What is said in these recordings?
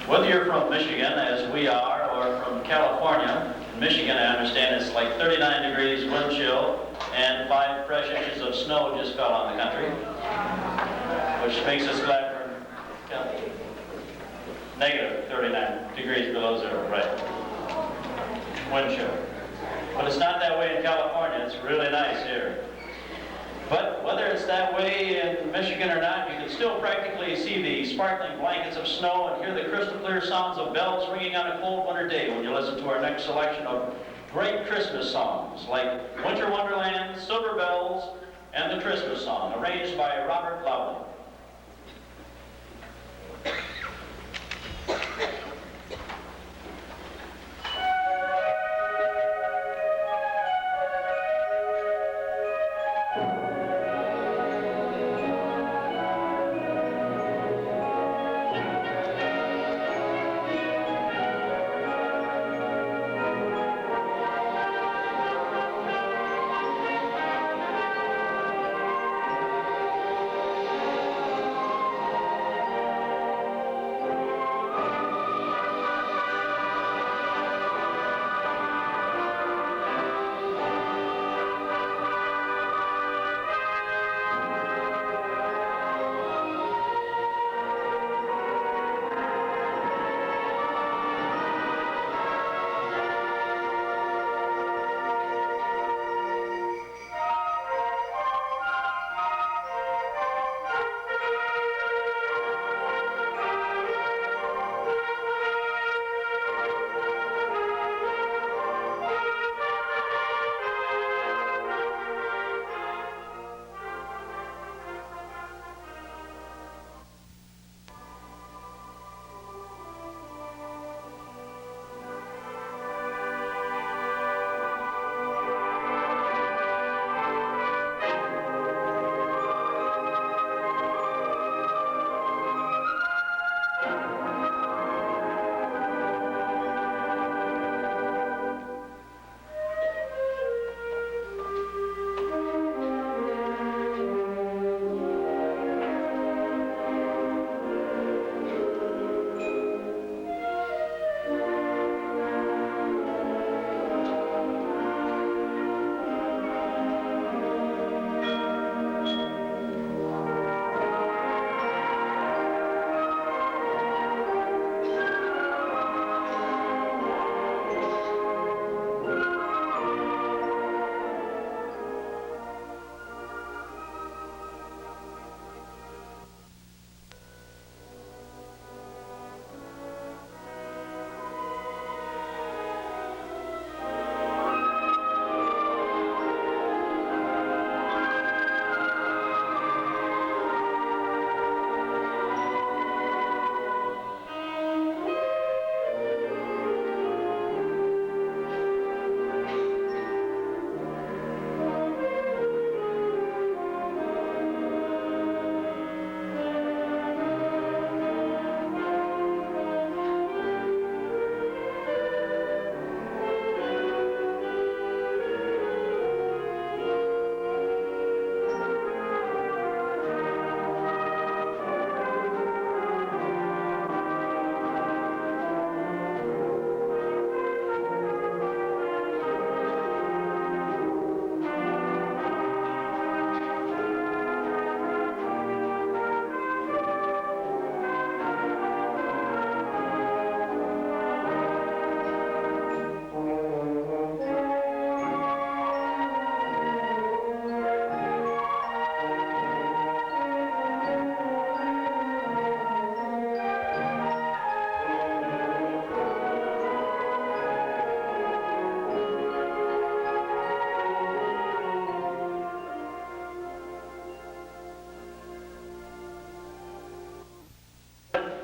Whether you're from Michigan, as we are, or from California, in Michigan I understand it's like 39 degrees wind chill and 5 fresh inches of snow just fell on the country, which makes us glad we're negative 39 degrees below zero, right? Wind chill. But it's not that way in California. It's really nice here. But whether it's that way in Michigan or not, you can still practically see the sparkling blankets of snow and hear the crystal clear sounds of bells ringing on a cold winter day when you listen to our next selection of great Christmas songs like Winter Wonderland, Silver Bells, and the Christmas Song, arranged by Robert Loudon.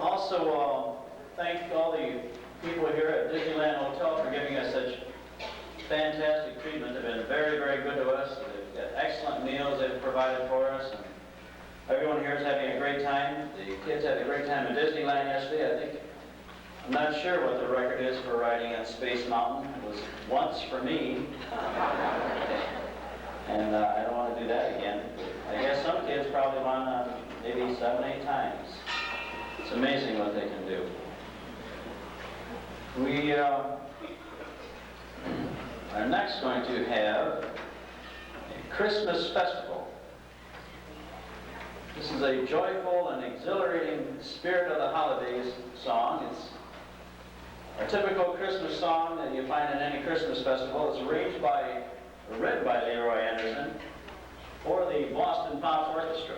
Also, thank all the people here at Disneyland Hotel for giving us such fantastic treatment. They've been very, very good to us. They've got excellent meals they've provided for us. And everyone here is having a great time. The kids had a great time at Disneyland yesterday. I'm not sure what the record is for riding on Space Mountain. It was once for me. And I don't want to do that again. I guess some kids probably won maybe 7, 8 times. It's amazing what they can do. We are next going to have a Christmas festival. This is a joyful and exhilarating spirit of the holidays song. It's a typical Christmas song that you find in any Christmas festival. It's written by Leroy Anderson for the Boston Pops Orchestra.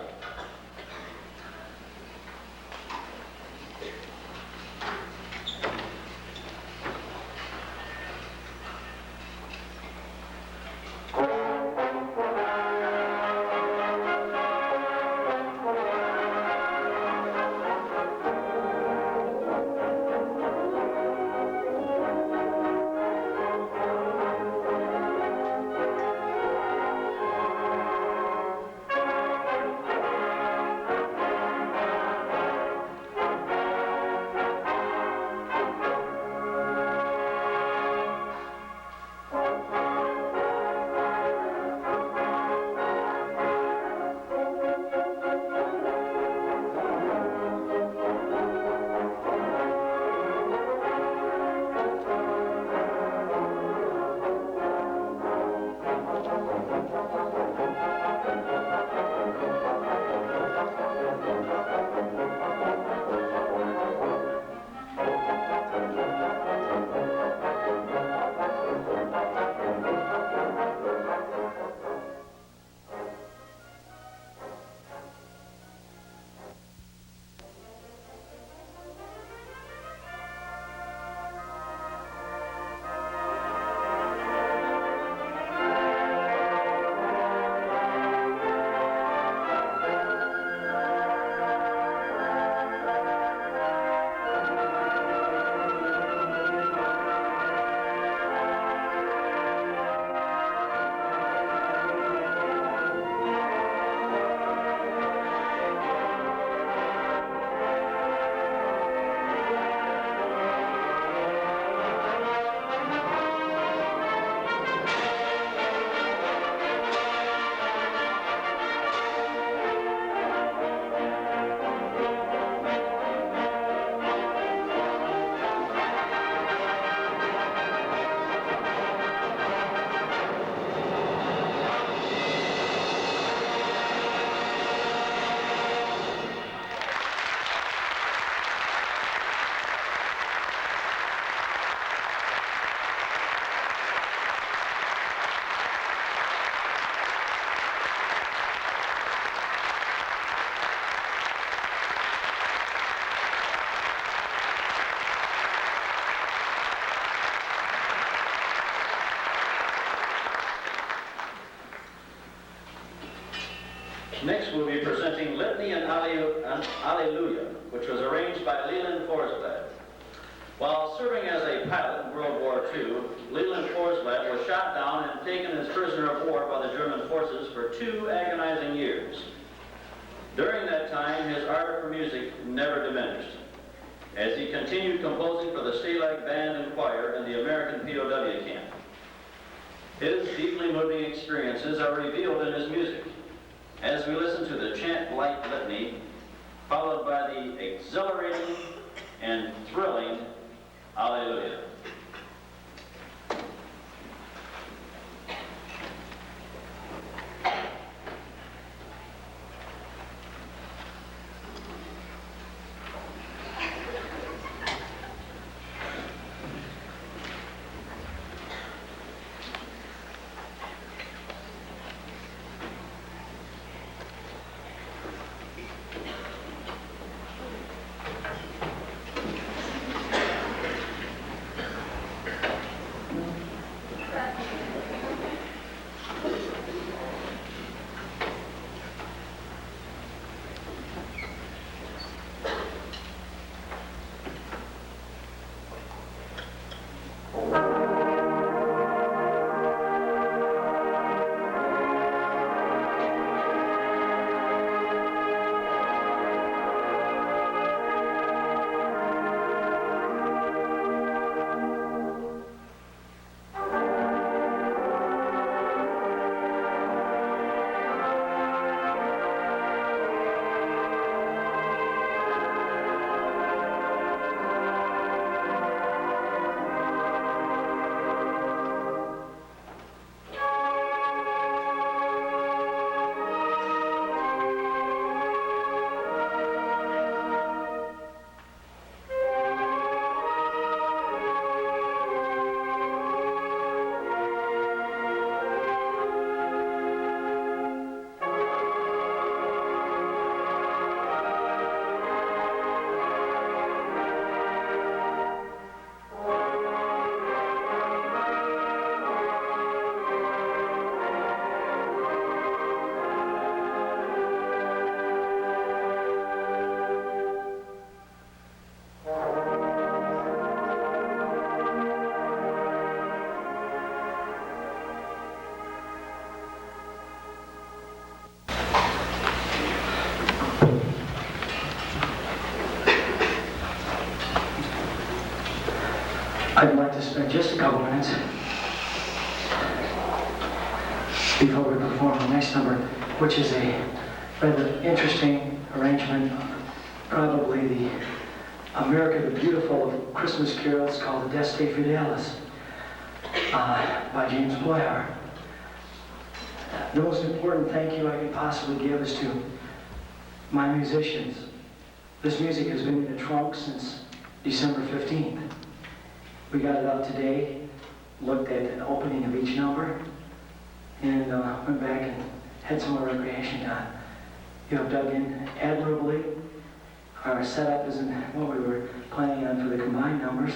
Next we'll be presenting Litany and Alleluia, which was arranged by Leland Forsblad. While serving as a pilot in World War II, Leland Forsblad was shot down and taken as prisoner of war by the German forces for 2 agonizing years. During that time, his ardor for music never diminished, as he continued composing for the Stalag Band and Choir in the American POW camp. His deeply moving experiences are revealed in his music, as we listen to the Chant Light Litany, followed by the exhilarating and thrilling Alleluia. I'd like to spend just a couple minutes before we perform the next number, which is a rather interesting arrangement, probably the America the Beautiful of Christmas carols called the Deste Fidelis by James Boyar. The most important thank you I can possibly give is to my musicians. This music has been in the trunk since December 15th. We got it out today, looked at the opening of each number, and went back and had some more recreation time. You have dug in admirably. Our setup isn't what we were planning on for the combined numbers,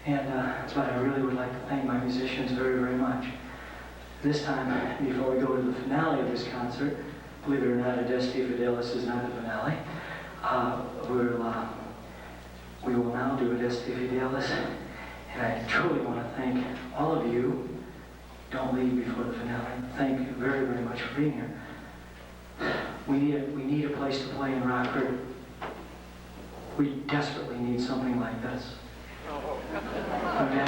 and but I really would like to thank my musicians very, very much. This time, before we go to the finale of this concert, believe it or not, Adeste Fidelis is not the finale. We will now do Adeste Fidelis, and I truly want to thank all of you. Don't leave before the finale. Thank you very, very much for being here. We need a place to play in Rockford. We desperately need something like this. Okay?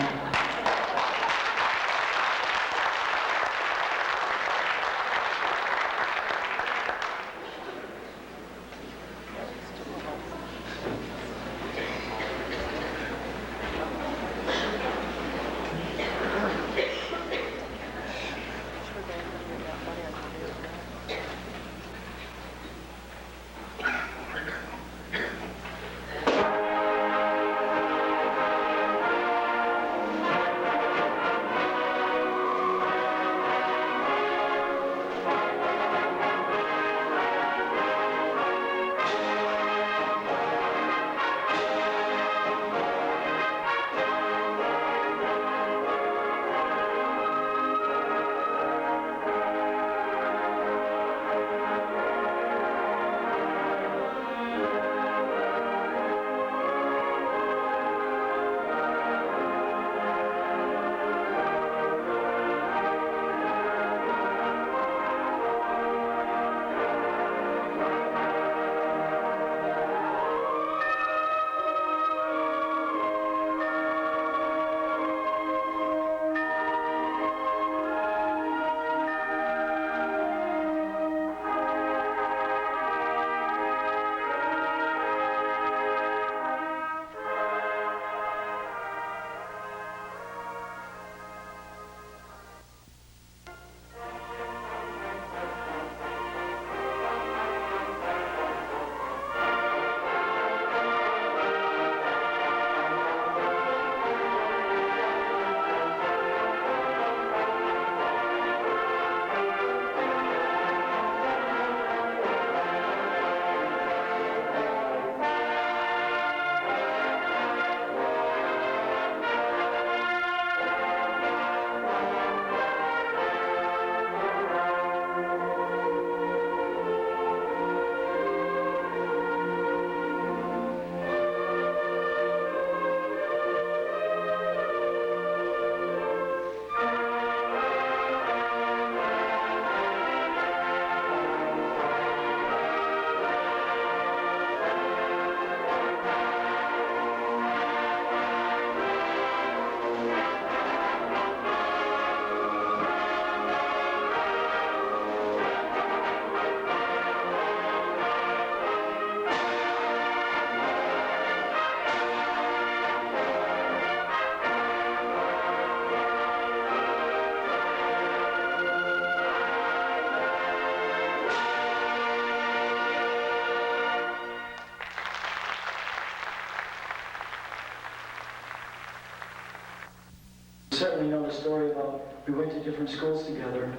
Certainly know the story about we went to different schools together,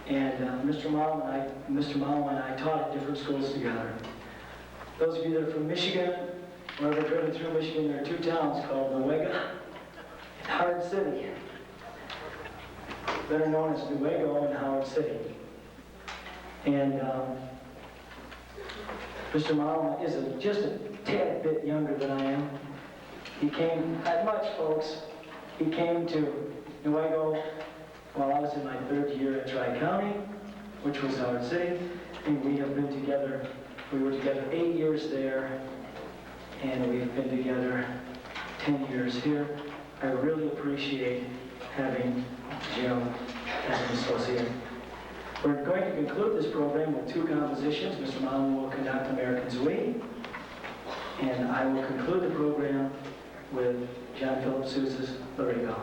and Mr. Malum and I taught at different schools together. Those of you that are from Michigan, or ever driven through Michigan, there are two towns called Newega and Howard City, better known as Newega and Howard City. And Mr. Malum is just a tad bit younger than I am. He came, not much folks, he came to Newega while I was in my third year at Tri-County, which was Howard City, And we have been together, we were together 8 years there, and we've been together 10 years here. I really appreciate having Jim as an associate. We're going to conclude this program with 2 compositions. Mr. Mahon will conduct Americans We, and I will conclude the program with John Philip Sousa's Larigo.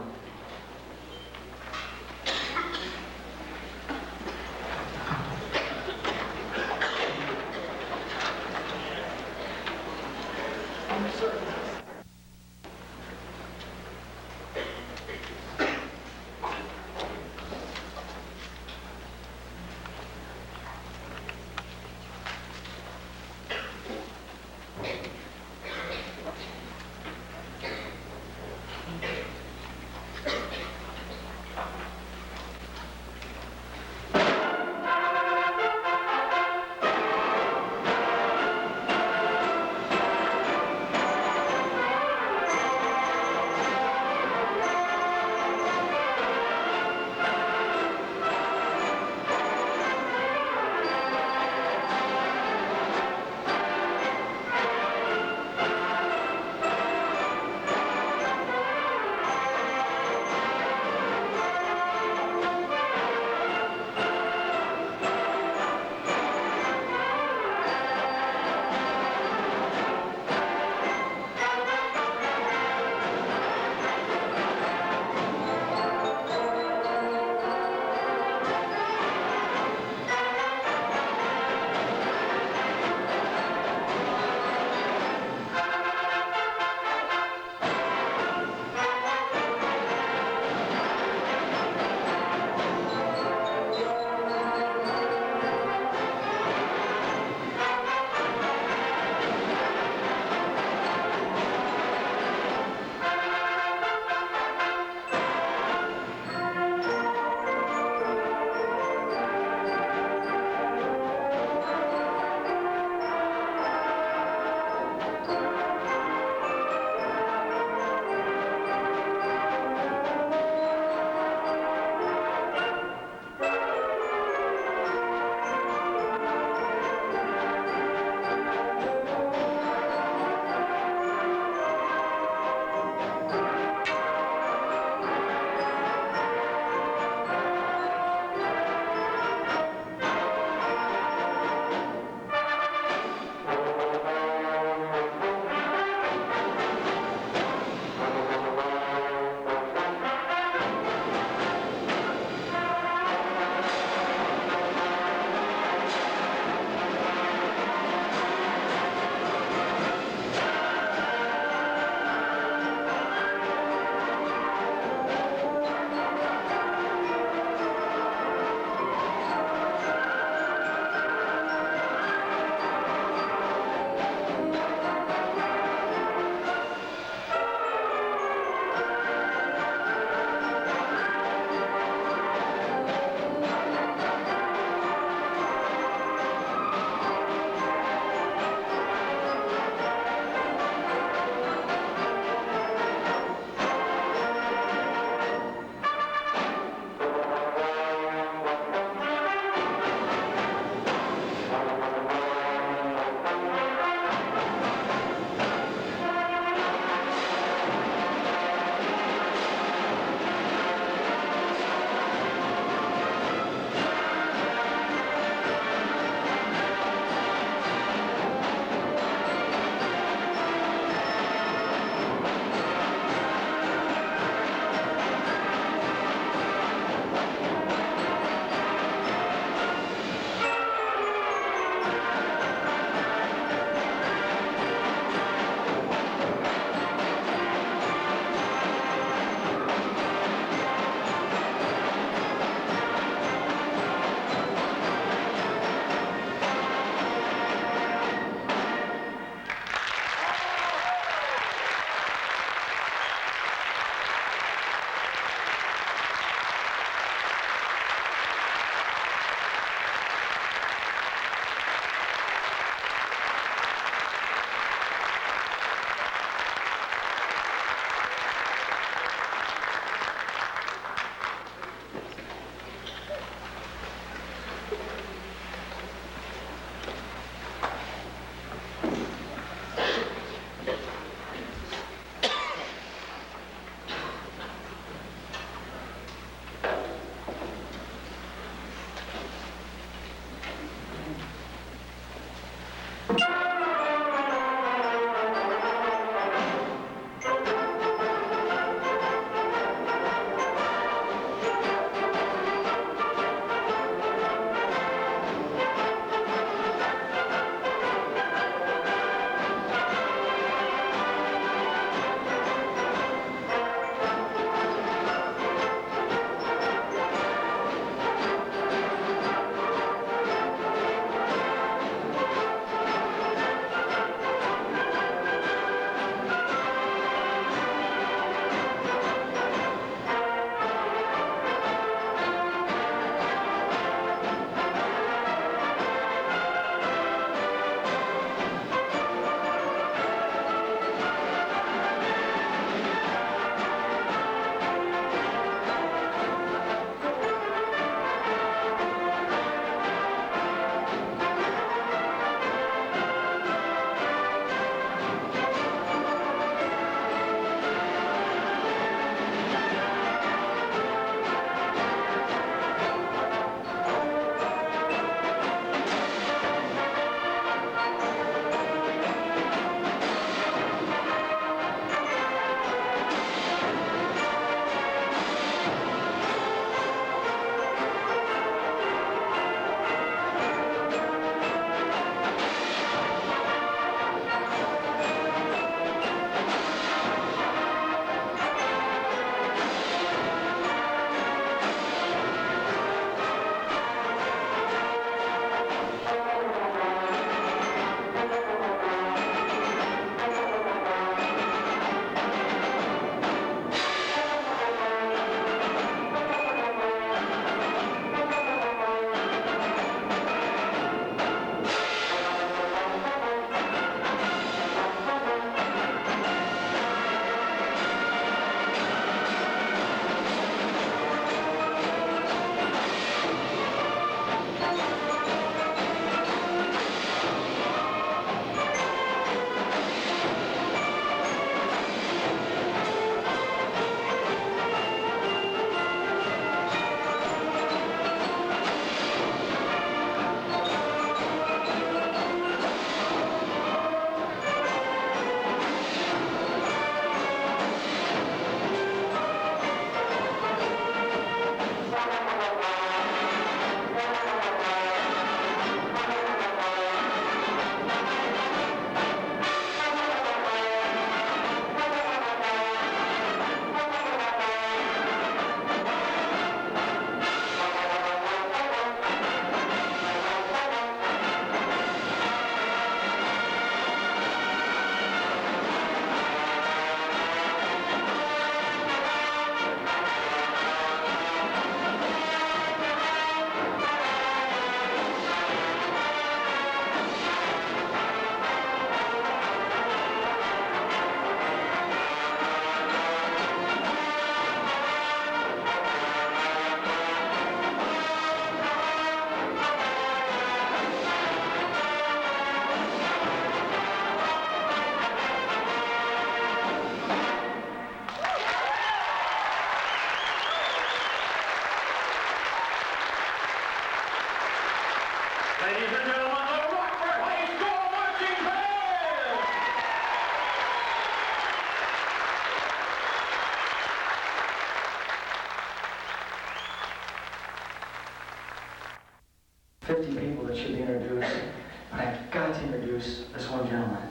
introduce this one gentleman.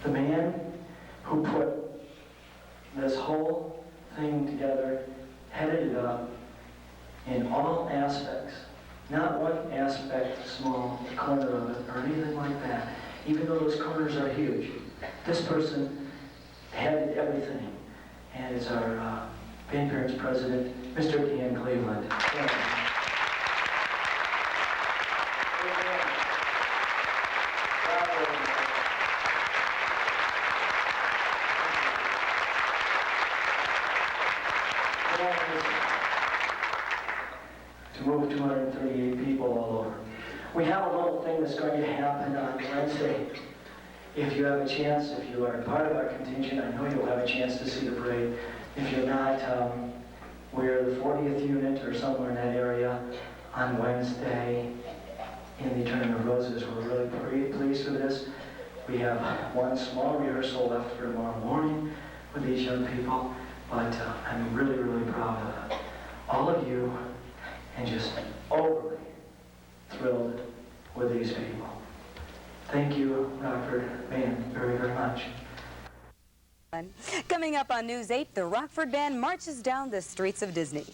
The man who put this whole thing together, headed it up in all aspects, not one aspect small, a corner of it, or anything like that, even though those corners are huge. This person headed everything, and it's our band parents president, Mr. Dan Cleveland. To move 238 people all over. We have a little thing that's going to happen on Wednesday. If you have a chance, if you are part of our contingent, I know you'll have a chance to see the parade. If you're not, we're the 40th unit or somewhere in that area on Wednesday in the Tournament of Roses. We're really pretty pleased with this. We have one small rehearsal left for tomorrow morning with these young people, but I'm really, really proud of all of you and just overly thrilled with these people. Thank you, Rockford Band, very, very much. Coming up on News 8, the Rockford Band marches down the streets of Disney.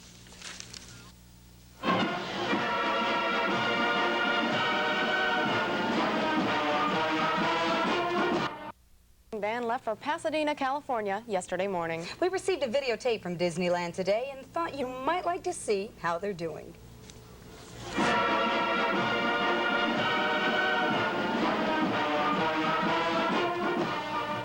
Band left for Pasadena, California yesterday morning. We received a videotape from Disneyland today and thought you might like to see how they're doing.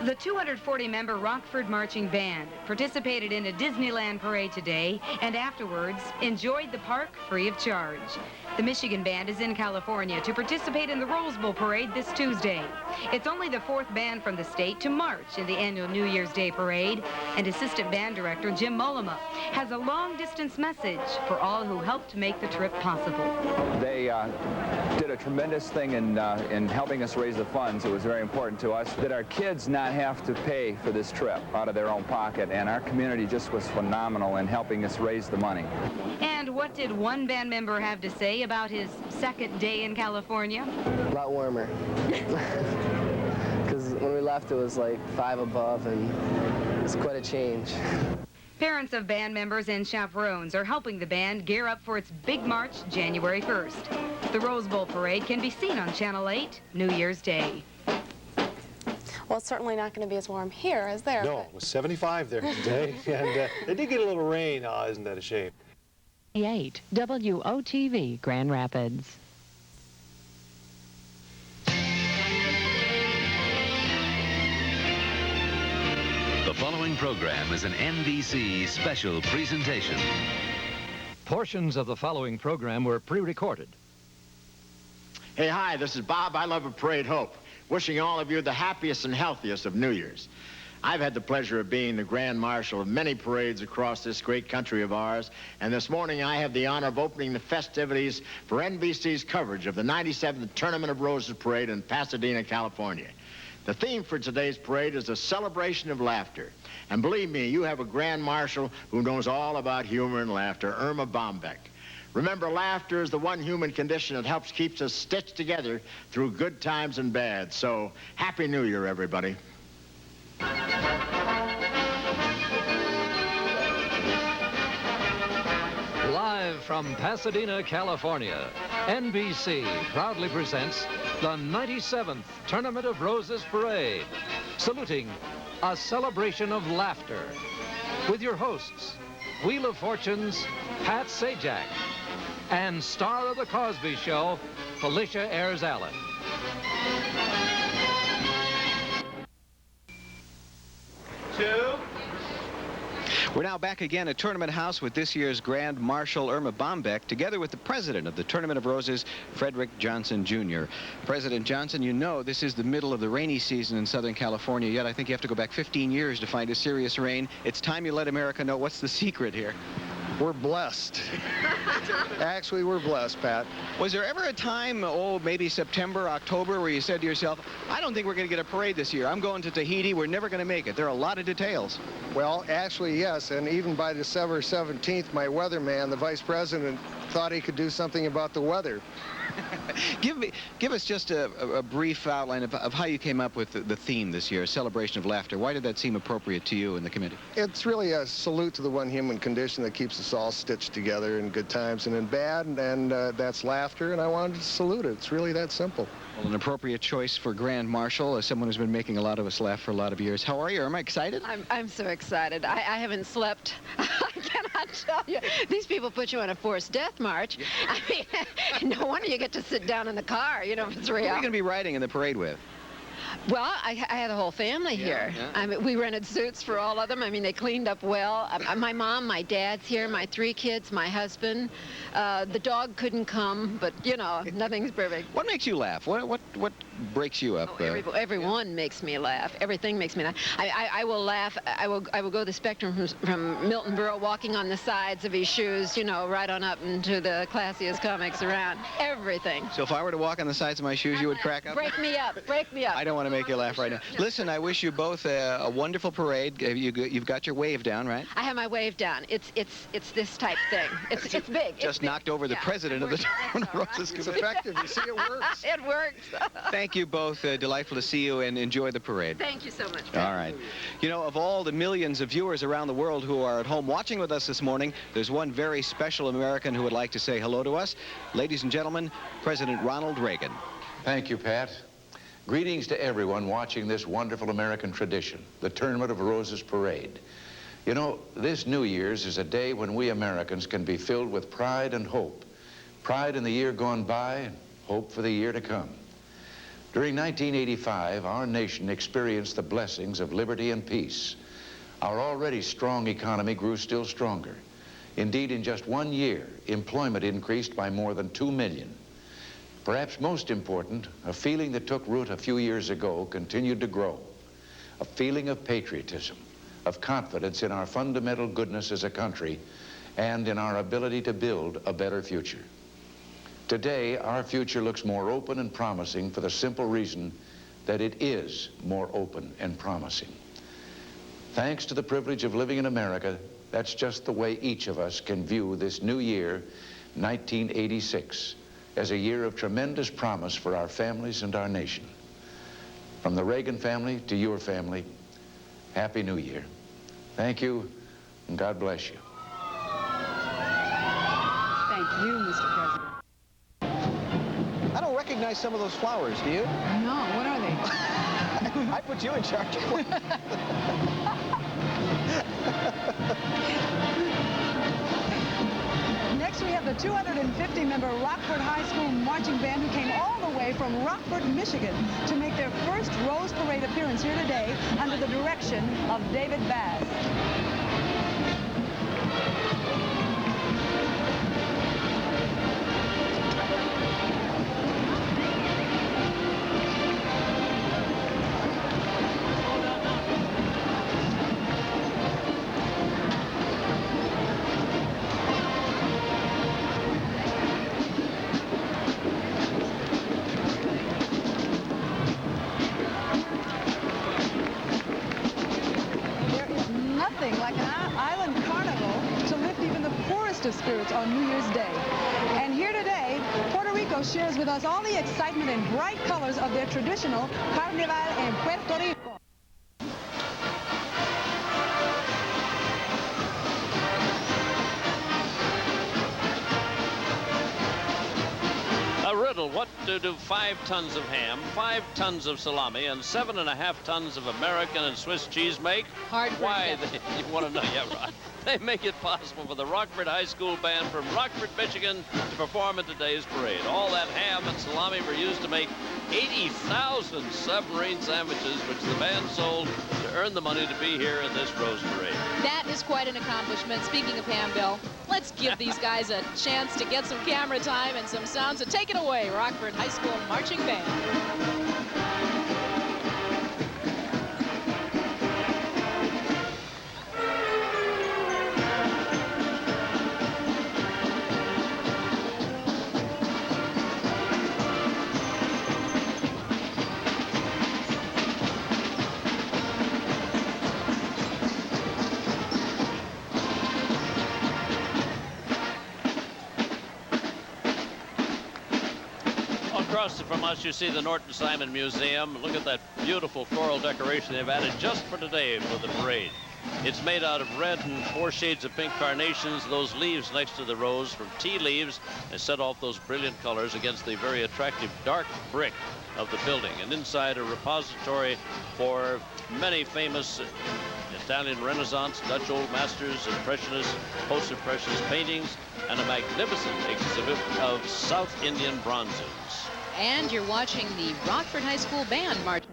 The 240-member Rockford Marching Band participated in a Disneyland parade today and afterwards enjoyed the park free of charge. The Michigan Band is in California to participate in the Rose Bowl parade this Tuesday. It's only the fourth band from the state to march in the annual New Year's Day parade, and Assistant Band Director Jim Molema has a long-distance message for all who helped make the trip possible. They did a tremendous thing in helping us raise the funds. It was very important to us that our kids not have to pay for this trip out of their own pocket, and our community just was phenomenal in helping us raise the money. And what did one band member have to say about his second day in California? A lot warmer. Because when we left, it was like 5 above, and it's quite a change. Parents of band members and chaperones are helping the band gear up for its big march January 1st. The Rose Bowl parade can be seen on Channel 8 New Year's Day. Well, it's certainly not going to be as warm here as there. No, it was 75 there today, and they did get a little rain. Oh, isn't that a shame? 8 WOTV Grand Rapids. The following program is an NBC special presentation. Portions of the following program were pre-recorded. Hey, hi, this is Bob. I love a Parade Hope. Wishing all of you the happiest and healthiest of New Year's. I've had the pleasure of being the Grand Marshal of many parades across this great country of ours, and this morning I have the honor of opening the festivities for NBC's coverage of the 97th Tournament of Roses Parade in Pasadena, California. The theme for today's parade is a celebration of laughter. And believe me, you have a Grand Marshal who knows all about humor and laughter, Irma Bombeck. Remember, laughter is the one human condition that helps keep us stitched together through good times and bad. So, Happy New Year, everybody. Live from Pasadena, California, NBC proudly presents the 97th Tournament of Roses Parade, saluting a celebration of laughter. With your hosts, Wheel of Fortune's Pat Sajak, and star of The Cosby Show, Felicia Ayres-Allen. We're now back again at Tournament House with this year's Grand Marshal Irma Bombeck, together with the president of the Tournament of Roses, Frederick Johnson, Jr. President Johnson, you know this is the middle of the rainy season in Southern California, yet I think you have to go back 15 years to find a serious rain. It's time you let America know what's the secret here. We're blessed. Actually, we're blessed, Pat. Was there ever a time, maybe September, October, where you said to yourself, I don't think we're going to get a parade this year. I'm going to Tahiti. We're never going to make it. There are a lot of details. Well, actually, yes, and even by December 17th, my weatherman, the vice president, thought he could do something about the weather. Give us just a brief outline of how you came up with the theme this year, Celebration of Laughter. Why did that seem appropriate to you and the committee? It's really a salute to the one human condition that keeps us all stitched together in good times and in bad, and that's laughter, and I wanted to salute it. It's really that simple. Well, an appropriate choice for Grand Marshal, as someone who's been making a lot of us laugh for a lot of years. How are you? Am I excited? I'm so excited. I haven't slept. I cannot tell you. These people put you on a forced death march. I mean, no wonder you get to sit down in the car, you know, for 3 hours. Who are you going to be riding in the parade with? Well, I had a whole family here. Yeah. I mean, we rented suits for all of them. I mean, they cleaned up well. My mom, my dad's here, my 3 kids, my husband. The dog couldn't come, but, you know, nothing's perfect. What makes you laugh? What breaks you up? Everyone makes me laugh. Everything makes me laugh. I will laugh. I will go the spectrum from Milton Berle walking on the sides of his shoes, you know, right on up into the classiest comics around. Everything. So if I were to walk on the sides of my shoes, you would crack up? Break me up. Break me up. I don't want to make you laugh right now. Listen, I wish you both a wonderful parade. You've got your wave down, right? I have my wave down. It's this type thing. It's big. Just knocked over the president of the Tournament of Roses. It's effective. You see, it works. It works. Thank you both. Delightful to see you, and enjoy the parade. Thank you so much. All right. You know, of all the millions of viewers around the world who are at home watching with us this morning, there's one very special American who would like to say hello to us. Ladies and gentlemen, President Ronald Reagan. Thank you, Pat. Greetings to everyone watching this wonderful American tradition, the Tournament of Roses Parade. You know, this New Year's is a day when we Americans can be filled with pride and hope. Pride in the year gone by, and hope for the year to come. During 1985, our nation experienced the blessings of liberty and peace. Our already strong economy grew still stronger. Indeed, in just 1 year, employment increased by more than 2 million. Perhaps most important, a feeling that took root a few years ago continued to grow. A feeling of patriotism, of confidence in our fundamental goodness as a country, and in our ability to build a better future. Today, our future looks more open and promising for the simple reason that it is more open and promising. Thanks to the privilege of living in America, that's just the way each of us can view this new year, 1986, as a year of tremendous promise for our families and our nation. From the Reagan family to your family, Happy New Year. Thank you, and God bless you. Thank you, Mr. President. I don't recognize some of those flowers, do you? No, what are they? I put you in charge. Next, we have the 250-member Rockford High School marching band who came all the way from Rockford, Michigan to make their first Rose Parade appearance here today under the direction of David Bass. Like an island carnival to lift even the poorest of spirits on New Year's Day. And here today, Puerto Rico shares with us all the excitement and bright colors of their traditional Carnival en Puerto Rico. A riddle, what do 5 tons of ham, 5 tons of salami, and 7.5 tons of American and Swiss cheese make? Hard. Why, you want to know, yeah, right. They make it possible for the Rockford High School Band from Rockford, Michigan to perform in today's parade. All that ham and salami were used to make 80,000 submarine sandwiches, which the band sold to earn the money to be here in this Rose Parade. That is quite an accomplishment. Speaking of ham, Bill, let's give these guys a chance to get some camera time and some sound. So take it away, Rockford High School Marching Band. across from us, you see the Norton Simon Museum. Look at that beautiful floral decoration they've added just for today for the parade. It's made out of red and 4 shades of pink carnations. Those leaves next to the rose from tea leaves and set off those brilliant colors against the very attractive dark brick of the building. And inside a repository for many famous Italian Renaissance, Dutch Old Masters, Impressionists, Post-Impressionist paintings, and a magnificent exhibit of South Indian bronzes. And you're watching the Rockford High School Band marching.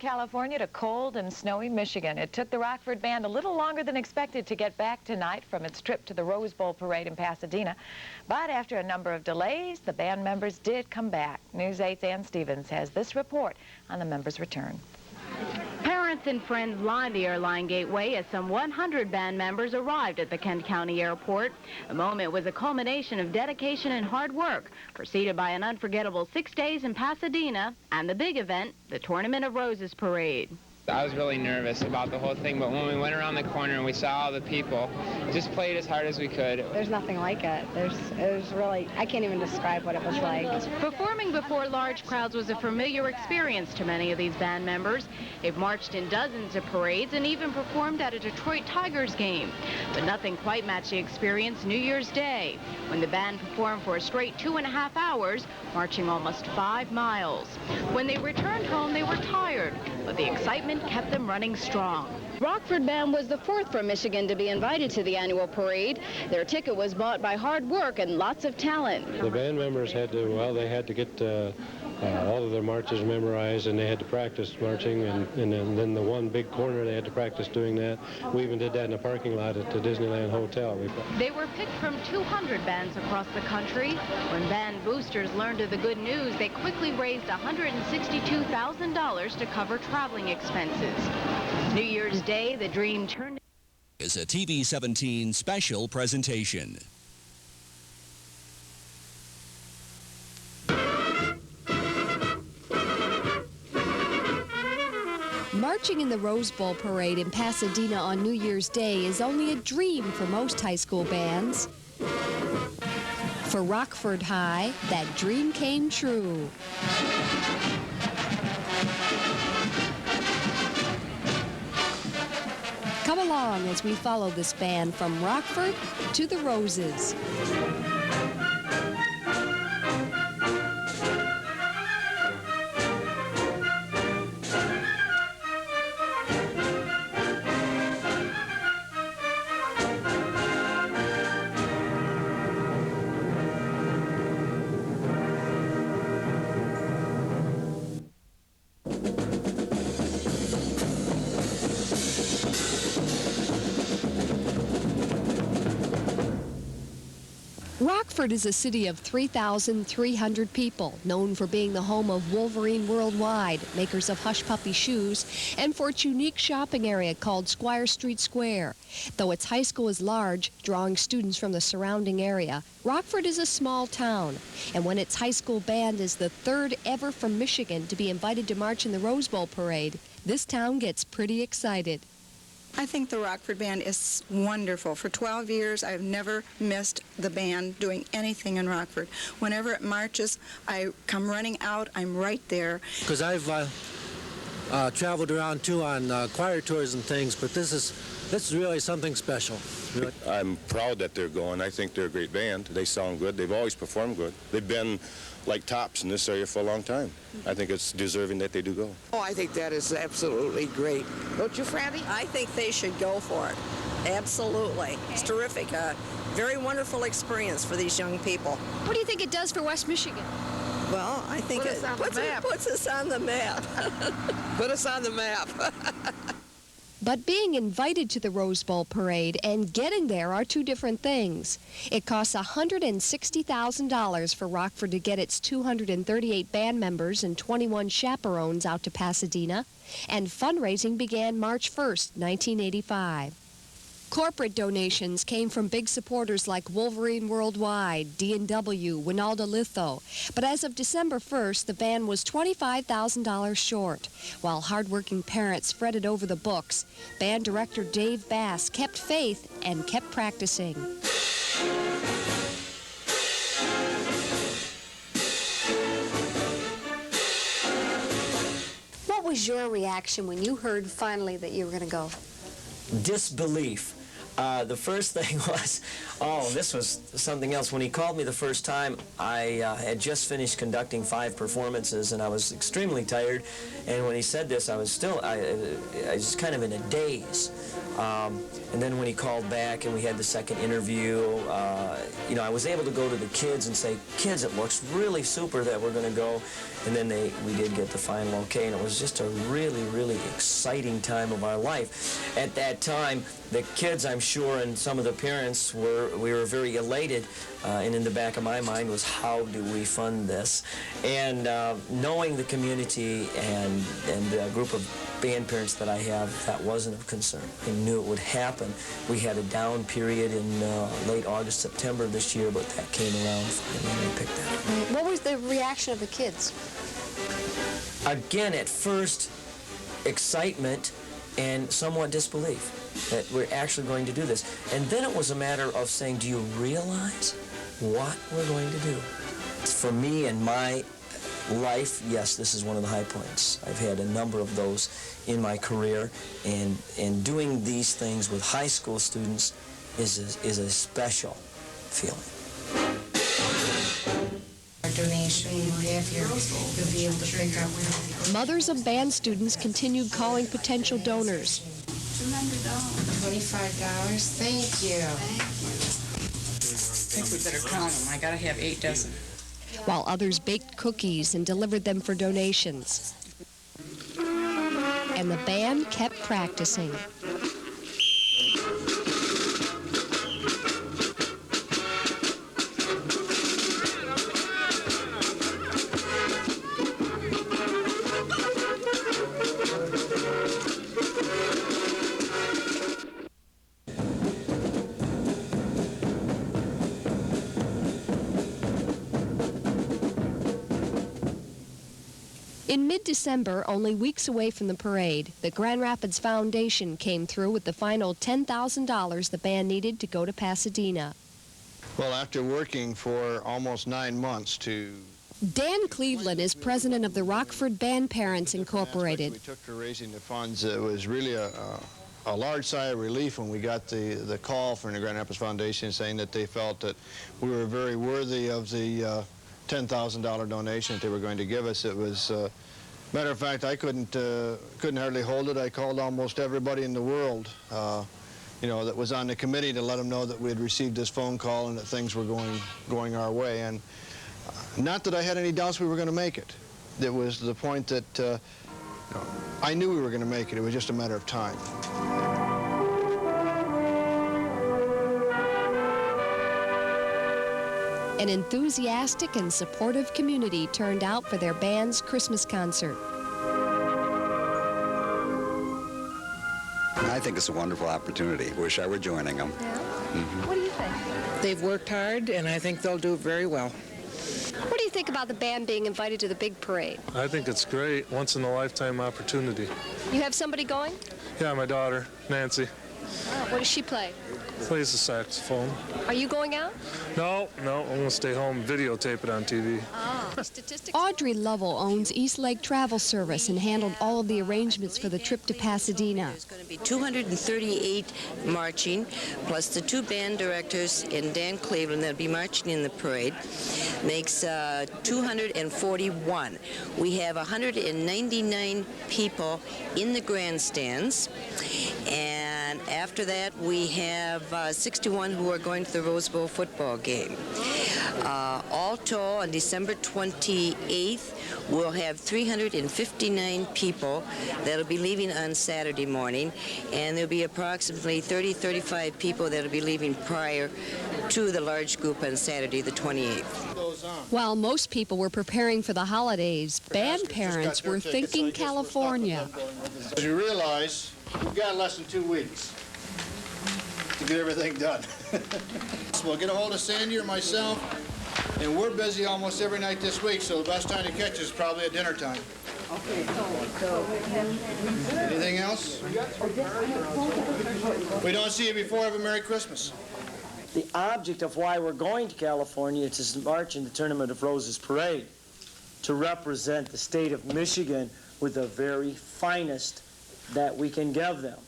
California to cold and snowy Michigan. It took the Rockford Band a little longer than expected to get back tonight from its trip to the Rose Bowl parade in Pasadena. But after a number of delays, the band members did come back. News 8's Ann Stevens has this report on the members' return. Parents and friends lined the airline gateway as some 100 band members arrived at the Kent County Airport. The moment was a culmination of dedication and hard work, preceded by an unforgettable 6 days in Pasadena and the big event, the Tournament of Roses Parade. I was really nervous about the whole thing, but when we went around the corner and we saw all the people, just played as hard as we could. There's nothing like it. It was really, I can't even describe what it was like. Performing before large crowds was a familiar experience to many of these band members. They've marched in dozens of parades and even performed at a Detroit Tigers game. But nothing quite matched the experience New Year's Day, when the band performed for a straight 2.5 hours, marching almost 5 miles. When they returned home, they were tired, but the excitement kept them running strong. Rockford Band was the 4th from Michigan to be invited to the annual parade. Their ticket was bought by hard work and lots of talent. The band members had to, well, they had to get all of their marches memorized, and they had to practice marching, and then the one big corner, they had to practice doing that. We even did that in a parking lot at the Disneyland Hotel. They were picked from 200 bands across the country. When band boosters learned of the good news, they quickly raised $162,000 to cover traveling expenses. New Year's Day, the dream turned is a TV 17 special presentation. Marching in the Rose Bowl parade in Pasadena on New Year's Day is only a dream for most high school bands. For Rockford High, that dream came true. Come along as we follow this band from Rockford to the Roses. Rockford is a city of 3,300 people, known for being the home of Wolverine Worldwide, makers of Hush Puppy shoes, and for its unique shopping area called Squire Street Square. Though its high school is large, drawing students from the surrounding area, Rockford is a small town. And when its high school band is the 3rd ever from Michigan to be invited to march in the Rose Bowl parade, this town gets pretty excited. I think the Rockford Band is wonderful. For 12 years, I've never missed the band doing anything in Rockford. Whenever it marches, I come running out. I'm right there. Because I've traveled around, too, on choir tours and things, but this is really something special. Really. I'm proud that they're going. I think they're a great band. They sound good. They've always performed good. They've been like tops in this area for a long time. I think it's deserving that they do go. Oh, I think that is absolutely great. Don't you, Franny? I think they should go for it. Absolutely. It's terrific. A very wonderful experience for these young people. What do you think it does for West Michigan? Well, I think it puts us on the map. Put us on the map. But being invited to the Rose Bowl parade and getting there are two different things. It costs $160,000 for Rockford to get its 238 band members and 21 chaperones out to Pasadena, and fundraising began March 1st, 1985. Corporate donations came from big supporters like Wolverine Worldwide, D&W, Winalda Litho. But as of December 1st, the band was $25,000 short. While hardworking parents fretted over the books, band director Dave Bass kept faith and kept practicing. What was your reaction when you heard finally that you were going to go? Disbelief. The first thing was, oh, this was something else. When he called me the first time, I had just finished conducting 5 performances, and I was extremely tired. And when he said this, I was kind of in a daze. And then when he called back and we had the second interview, I was able to go to the kids and say, kids, it looks really super that we're going to go. And then we did get the final okay, and it was just a really, really exciting time of our life. At that time, the kids, I'm sure, and some of the parents we were very elated, and in the back of my mind was, how do we fund this? And knowing the community and the group of band parents that I have, that wasn't of concern. I knew it would happen. We had a down period in late August, September this year, but that came around finally and we picked that up. What was the reaction of the kids? Again, at first, excitement and somewhat disbelief that we're actually going to do this. And then it was a matter of saying, do you realize what we're going to do? For me and my life, yes, this is one of the high points. I've had a number of those in my career, and doing these things with high school students is a special feeling. Donation we'll have here, you'll be able to pick up. Mothers of band students continued calling potential donors. $25, thank you. I think we better count them. I gotta have 8 dozen. While others baked cookies and delivered them for donations. And the band kept practicing. In mid-December, only weeks away from the parade, the Grand Rapids Foundation came through with the final $10,000 the band needed to go to Pasadena. Well, after working for almost 9 months to... Dan Cleveland is president of the Rockford Band Parents Incorporated. We took to raising the funds. It was really a large sigh of relief when we got the call from the Grand Rapids Foundation saying that they felt that we were very worthy of the $10,000 donation that they were going to give us. It was, matter of fact, I couldn't hardly hold it. I called almost everybody in the world, you know, that was on the committee to let them know that we had received this phone call and that things were going our way. And not that I had any doubts we were going to make it. It was the point that I knew we were going to make it. It was just a matter of time. An enthusiastic and supportive community turned out for their band's Christmas concert. I think it's a wonderful opportunity. Wish I were joining them. Yeah? What do you think? They've worked hard, and I think they'll do very well. What do you think about the band being invited to the big parade? I think it's great. Once-in-a-lifetime opportunity. You have somebody going? Yeah, my daughter, Nancy. What does she play? Plays the saxophone. Are you going out? No, I'm going to stay home and videotape it on TV. Audrey Lovell owns East Lake Travel Service and handled all of the arrangements for the trip to Pasadena. There's going to be 238 marching, plus the 2 band directors and Dan Cleveland that'll be marching in the parade. Makes 241. We have 199 people in the grandstands, and after that we have 61 who are going to the Rose Bowl football game. All told, on December 28th, we'll have 359 people that'll be leaving on Saturday morning, and there'll be approximately 35 people that'll be leaving prior to the large group on Saturday, the 28th. While most people were preparing for the holidays, band parents were thinking California. As you realize, we've got less than 2 weeks to get everything done. We'll get a hold of Sandy or myself, and we're busy almost every night this week, so the best time to catch us is probably at dinner time. Okay. Anything else? We don't see you before. Have a Merry Christmas. The object of why we're going to California is to march in the Tournament of Roses parade, to represent the state of Michigan with the very finest that we can give them.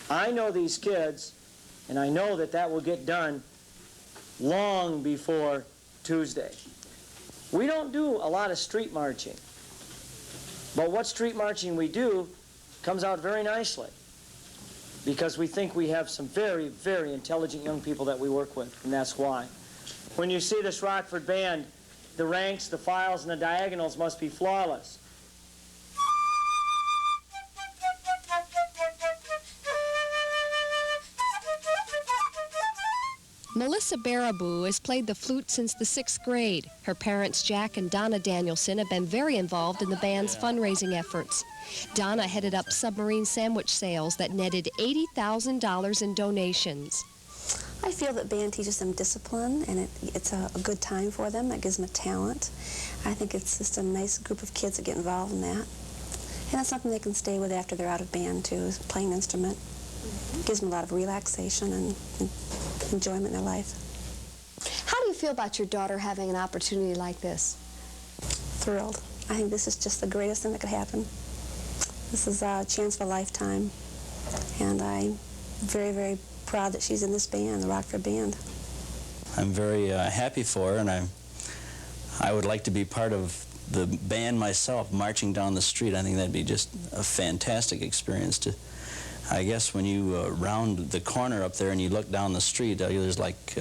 I know these kids, and I know that that will get done long before Tuesday. We don't do a lot of street marching, but what street marching we do comes out very nicely, because we think we have some very, very intelligent young people that we work with, and that's why. When you see this Rockford band, the ranks, the files, and the diagonals must be flawless. Melissa Baraboo has played the flute since the 6th grade. Her parents, Jack and Donna Danielson, have been very involved in the band's fundraising efforts. Donna headed up submarine sandwich sales that netted $80,000 in donations. I feel that band teaches them discipline, and it's a good time for them. It gives them a talent. I think it's just a nice group of kids that get involved in that. And that's something they can stay with after they're out of band, too, is playing an instrument. Gives them a lot of relaxation and enjoyment in their life. How do you feel about your daughter having an opportunity like this? Thrilled. I think this is just the greatest thing that could happen. This is a chance of a lifetime. And I'm very, very proud that she's in this band, the Rockford Band. I'm very happy for her, and I would like to be part of the band myself, marching down the street. I think that'd be just a fantastic experience. I guess when you round the corner up there and you look down the street, there's like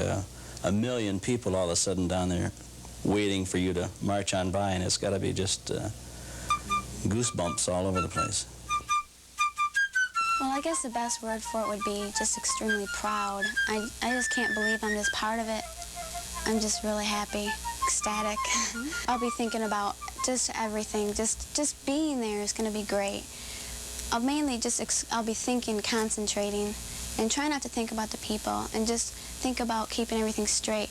1 million people all of a sudden down there waiting for you to march on by, and it's got to be just goosebumps all over the place. Well, I guess the best word for it would be just extremely proud. I just can't believe I'm just part of it. I'm just really happy, ecstatic. I'll be thinking about just everything. Just being there is going to be great. I'll mainly I'll be thinking, concentrating, and try not to think about the people and just think about keeping everything straight.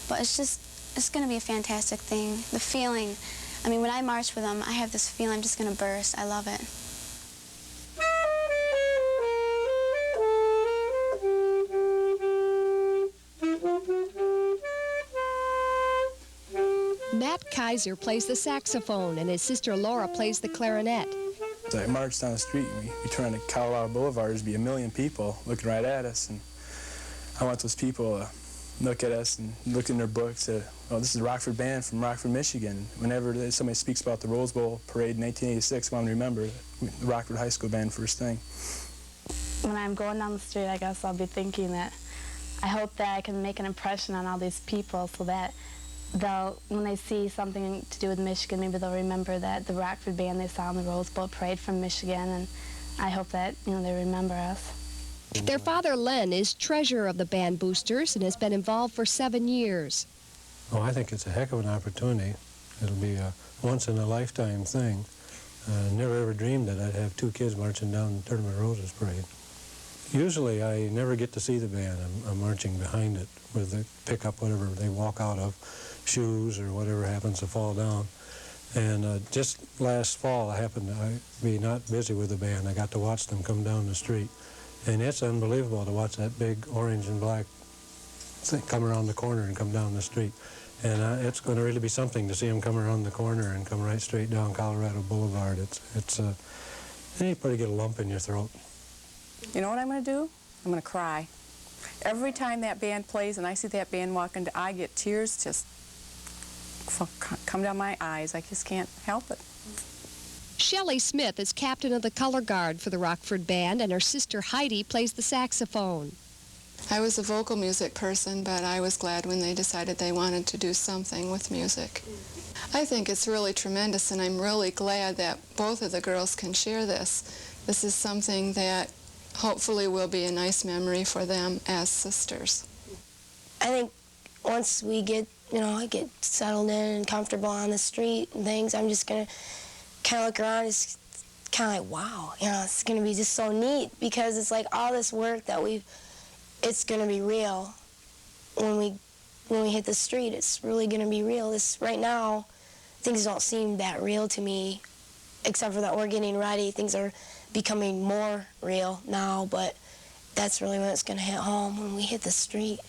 But it's going to be a fantastic thing. The feeling, I mean, when I march with them, I have this feeling I'm just going to burst. I love it. Matt Kaiser plays the saxophone, and his sister Laura plays the clarinet. So I marched down the street, and we turned to Colorado Boulevard. There'd be 1 million people looking right at us, and I want those people to look at us and look in their books. Oh, this is the Rockford Band from Rockford, Michigan. Whenever somebody speaks about the Rose Bowl parade in 1986, I want to remember the Rockford High School Band first thing. When I'm going down the street, I guess I'll be thinking that I hope that I can make an impression on all these people so that when they see something to do with Michigan, maybe they'll remember that the Rockford Band they saw in the Rose Bowl parade from Michigan, and I hope that, they remember us. Their father, Len, is treasurer of the Band Boosters and has been involved for 7 years. Oh, I think it's a heck of an opportunity. It'll be a once-in-a-lifetime thing. I never ever dreamed that I'd have 2 kids marching down the Tournament of Roses parade. Usually I never get to see the band. I'm marching behind it with the pickup, whatever they walk out of, shoes or whatever happens to fall down. And just last fall, I happened to be not busy with the band. I got to watch them come down the street. And it's unbelievable to watch that big orange and black thing come around the corner and come down the street. And it's going to really be something to see them come around the corner and come right straight down Colorado Boulevard. You probably get a lump in your throat. You know what I'm going to do? I'm going to cry. Every time that band plays and I see that band walking, I get tears just come down my eyes. I just can't help it. Shelley Smith is captain of the color guard for the Rockford Band, and her sister Heidi plays the saxophone. I was a vocal music person, but I was glad when they decided they wanted to do something with music. I think it's really tremendous, and I'm really glad that both of the girls can share this. This is something that hopefully will be a nice memory for them as sisters. I think once we get, get settled in and comfortable on the street and things, I'm just going to kind of look around. It's kind of like, wow, it's going to be just so neat because it's like all this work that it's going to be real. When we hit the street, it's really going to be real. Right now, things don't seem that real to me, except for that we're getting ready. Things are becoming more real now, but that's really when it's going to hit home, when we hit the street.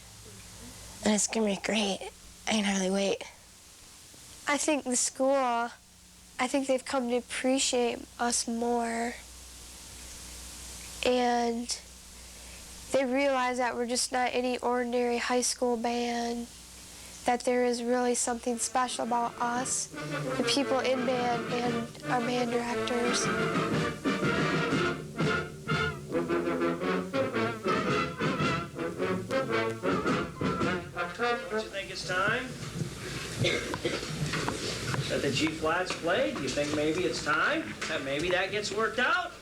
And it's going to be great. I can hardly wait. I think the school, I think they've come to appreciate us more. And they realize that we're just not any ordinary high school band, that there is really something special about us, the people in band and our band directors. Don't you think it's time that the G flat's played? Do you think maybe it's time that maybe that gets worked out?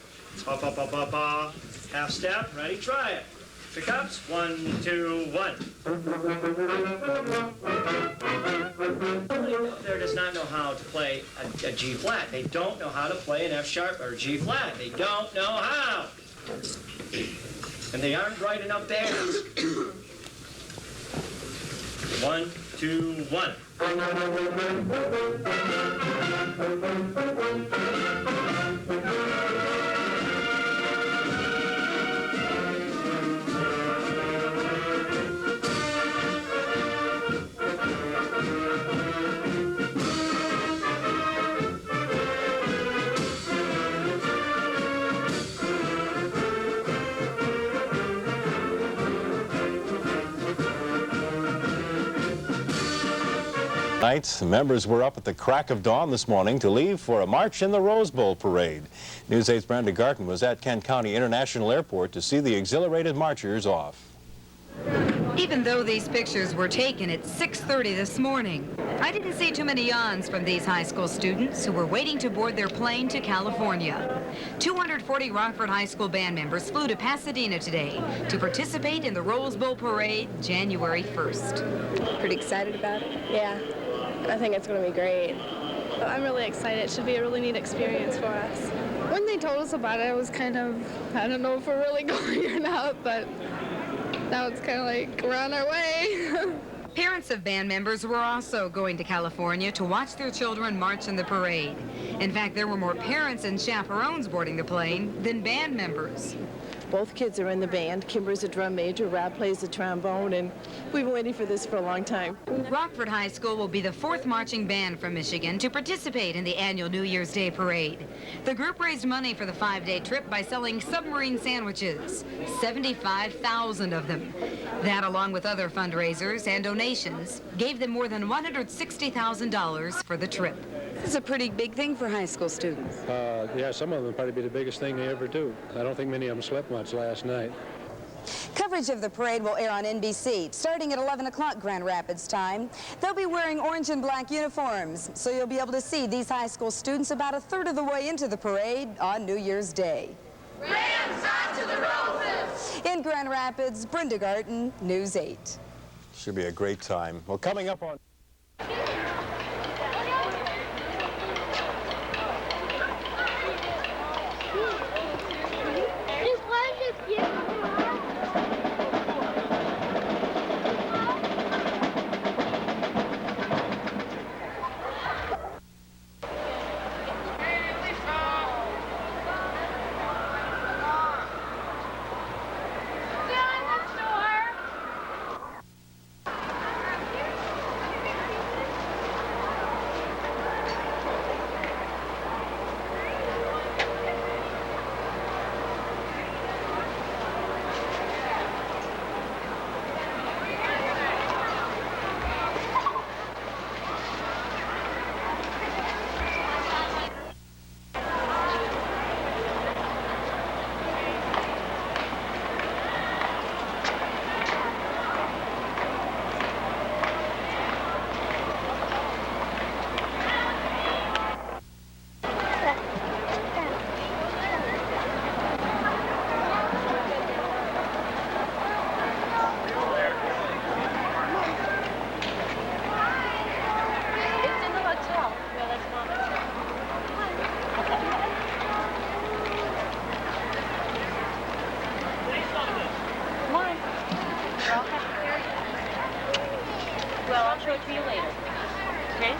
Ba ba ba ba ba. Half step. Ready? Try it. Pickups. 1, 2, 1. Nobody out there does not know how to play a G flat. They don't know how to play an F sharp or a G flat. They don't know how. And they aren't bright enough bands. 1, 2, 1. Night, members were up at the crack of dawn this morning to leave for a march in the Rose Bowl parade. News 8's Brenda Garten was at Kent County International Airport to see the exhilarated marchers off. Even though these pictures were taken at 6:30 this morning, I didn't see too many yawns from these high school students who were waiting to board their plane to California. 240 Rockford High School band members flew to Pasadena today to participate in the Rose Bowl parade January 1st. Pretty excited about it? Yeah, I think it's going to be great. I'm really excited. It should be a really neat experience for us. When they told us about it, I was kind of, I don't know if we're really going or not, but now it's kind of like we're on our way. Parents of band members were also going to California to watch their children march in the parade. In fact, there were more parents and chaperones boarding the plane than band members. Both kids are in the band. Kimber's a drum major, Rob plays the trombone, and we've been waiting for this for a long time. Rockford High School will be the 4th marching band from Michigan to participate in the annual New Year's Day parade. The group raised money for the 5-day trip by selling submarine sandwiches, 75,000 of them. That, along with other fundraisers and donations, gave them more than $160,000 for the trip. This is a pretty big thing for high school students. Yeah, some of them will probably be the biggest thing they ever do. I don't think many of them slept much last night. Coverage of the parade will air on NBC starting at 11 o'clock Grand Rapids time. They'll be wearing orange and black uniforms, so you'll be able to see these high school students about a third of the way into the parade on New Year's Day. Rams on to the roses! In Grand Rapids, Brenda Garten, News 8. Should be a great time. Well, coming up on... Well, I'll show it to you later. Okay?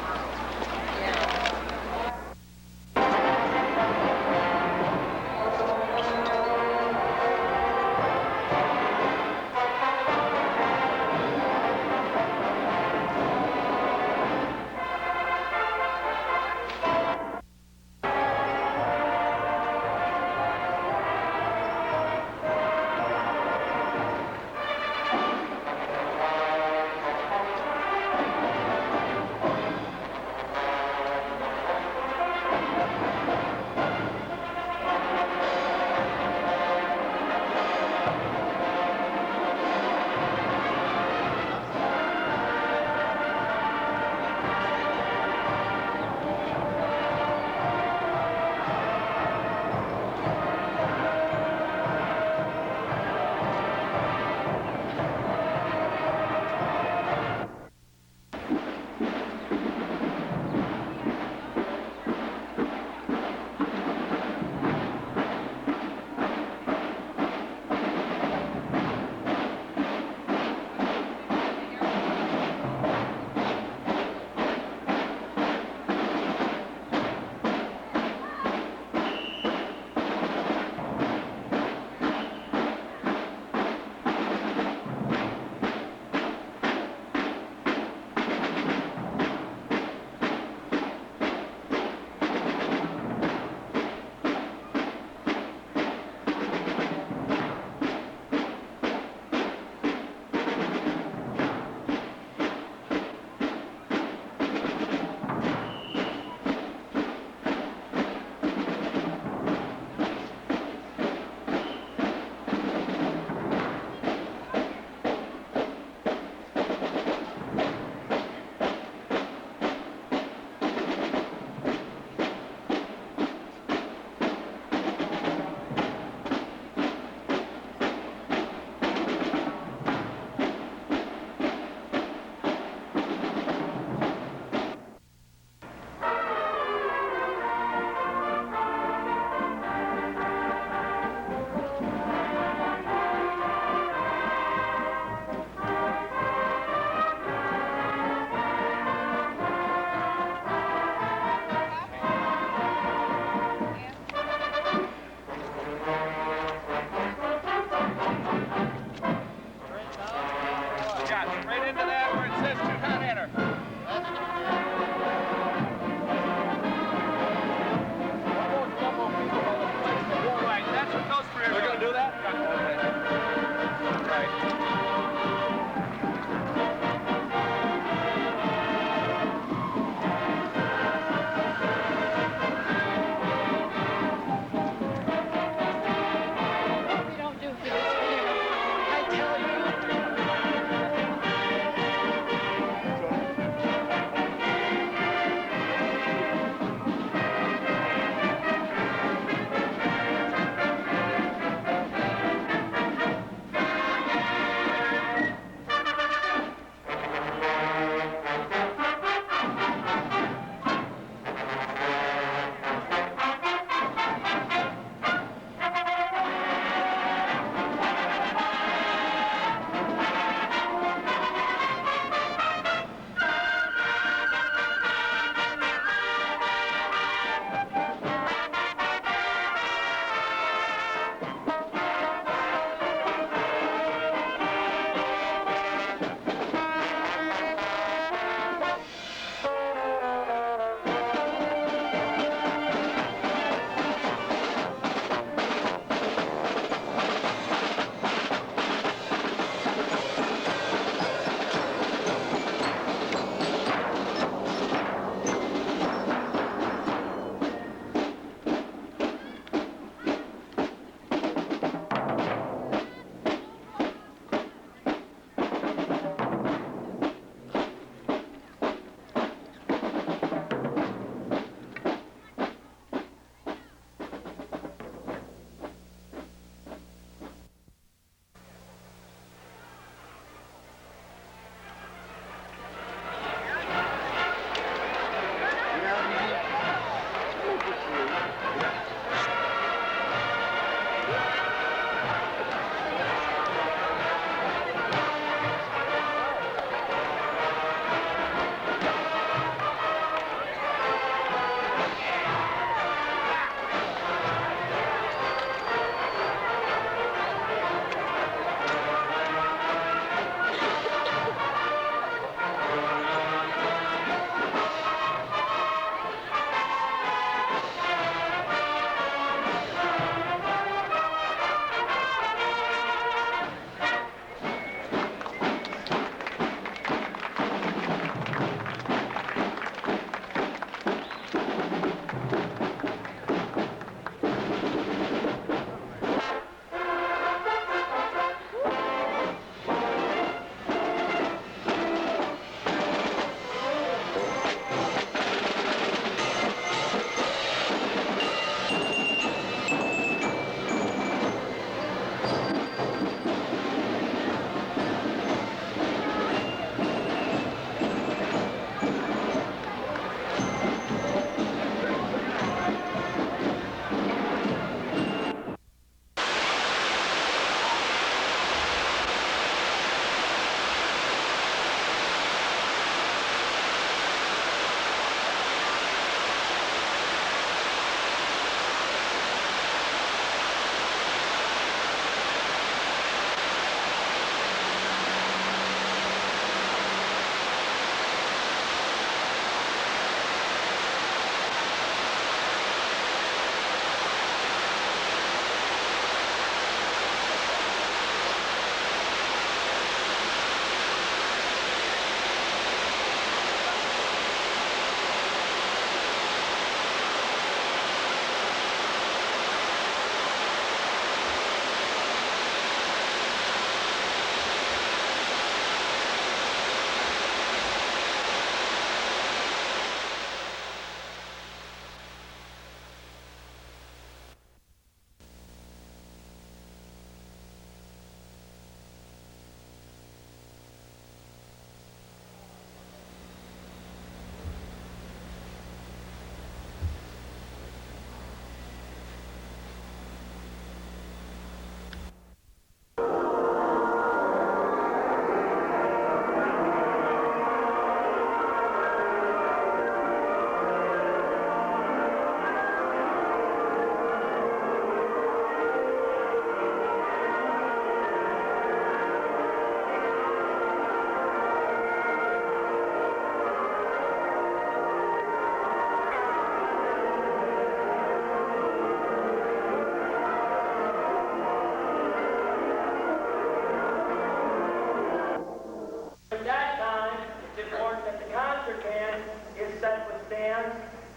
band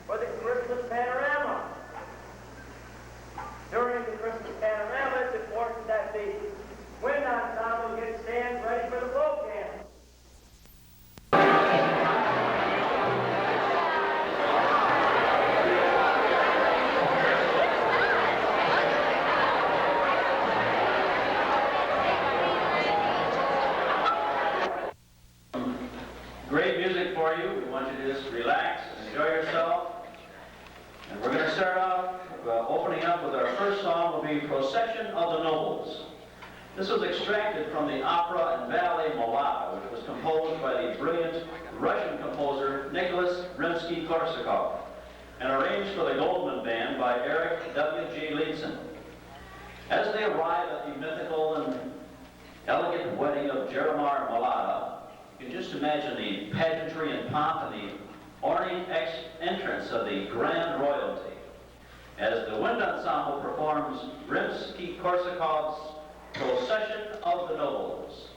for the Christmas panorama. During the Christmas panorama, it's important that the wind ensemble gets stands ready for the blow camp. Great music for you. We want you to just relax, enjoy yourself. And we're going to start off opening up with our first song will be Procession of the Nobles. This was extracted from the opera and ballet Mulata, which was composed by the brilliant Russian composer Nicholas Rimsky-Korsakov and arranged for the Goldman Band by Eric W.G. Leedson. As they arrive at the mythical and elegant wedding of Jeremiah Mulata, you can just imagine the pageantry and pomp and the ornate entrance of the grand royalty as the wind ensemble performs Rimsky-Korsakov's Procession of the Nobles.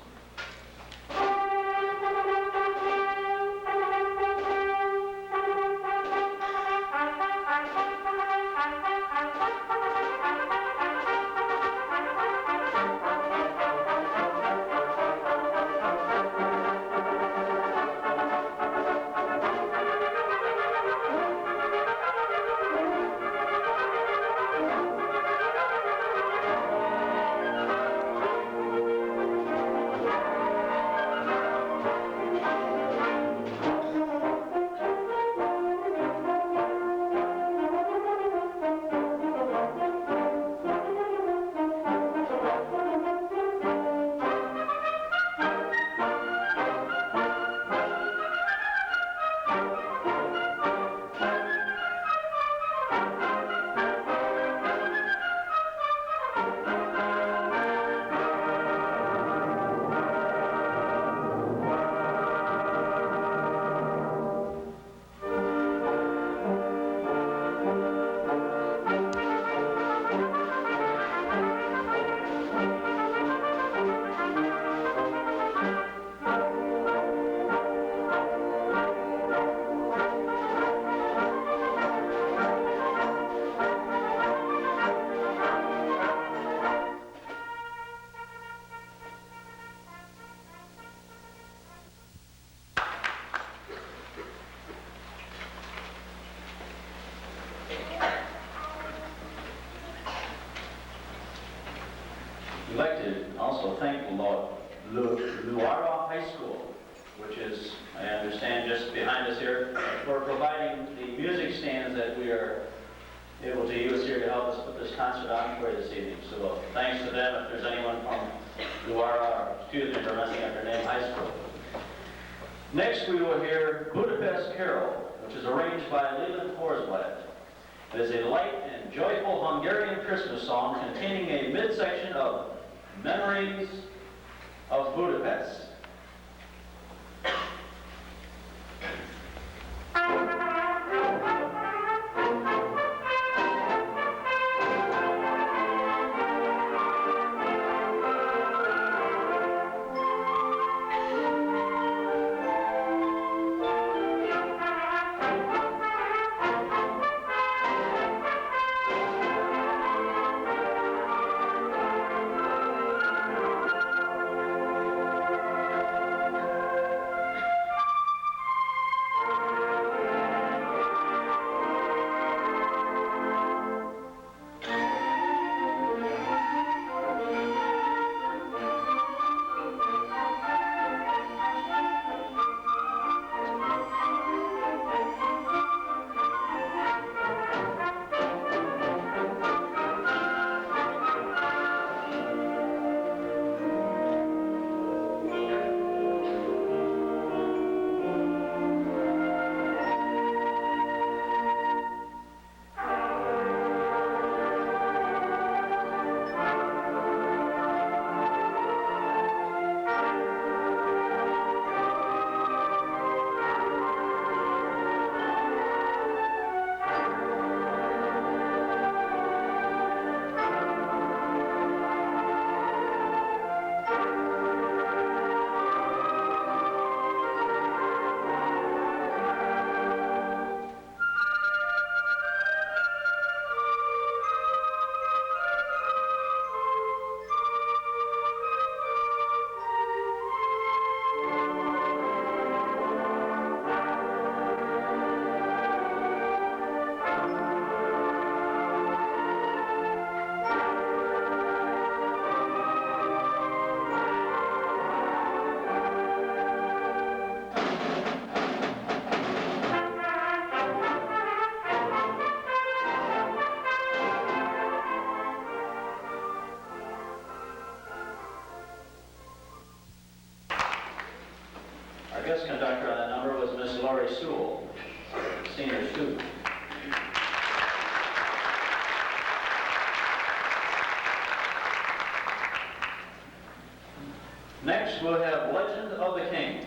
We'd like to also thank Luara High School, which is, I understand, just behind us here, for providing the music stands that we are able to use here to help us put this concert on for you this evening. So thanks to them. If there's anyone from Luara, or excuse me for messing up your name, High School. Next we will hear Budapest Carol, which is arranged by Leland Forsblad. It is a light and joyful Hungarian Christmas song containing a midsection of Memories of Budapest. senior student. Next, we'll have Legend of the Kings.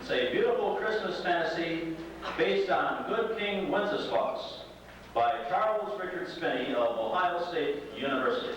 It's a beautiful Christmas fantasy based on Good King Wenceslas by Charles Richard Spinney of Ohio State University.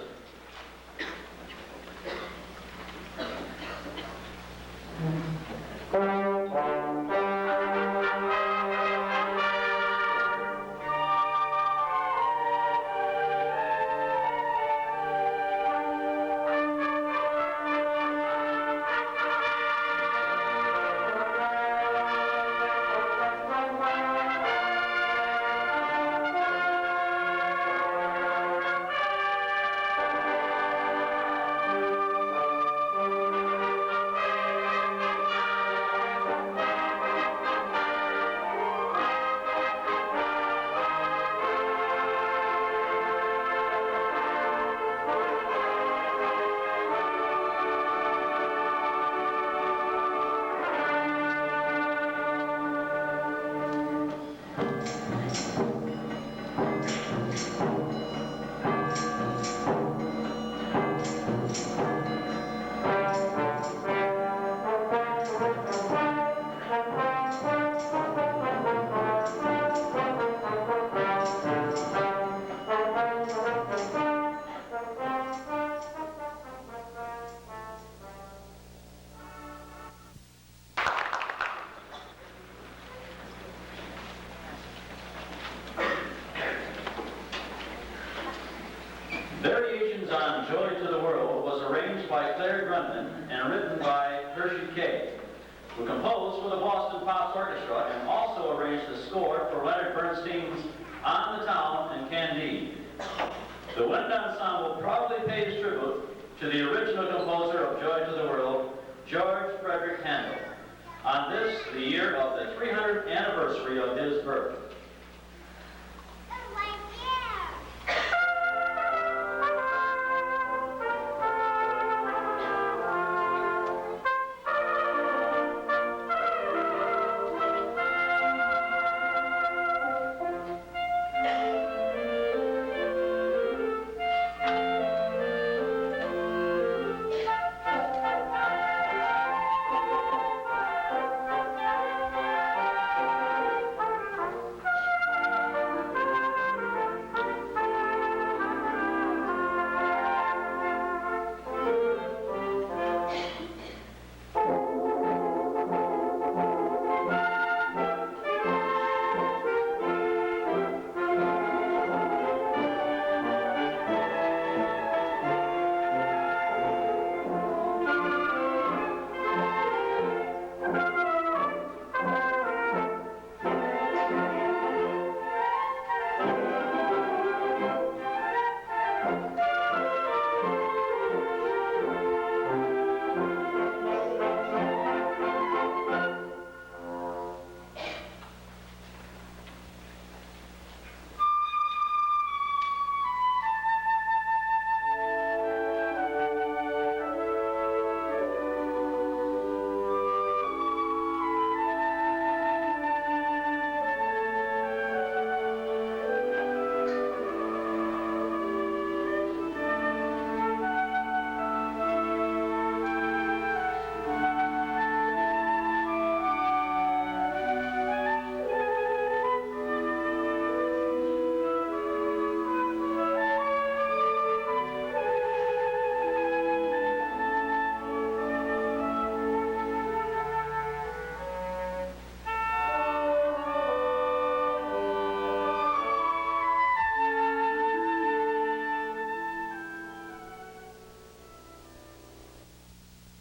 Variations on Joy to the World was arranged by Claire Grundman and written by Hershey Kay, who composed for the Boston Pops Orchestra and also arranged the score for Leonard Bernstein's On the Town and Candide. The Wind Ensemble proudly pays tribute to the original composer of Joy to the World, George Frederick Handel, on this, the year of the 300th anniversary of his birth.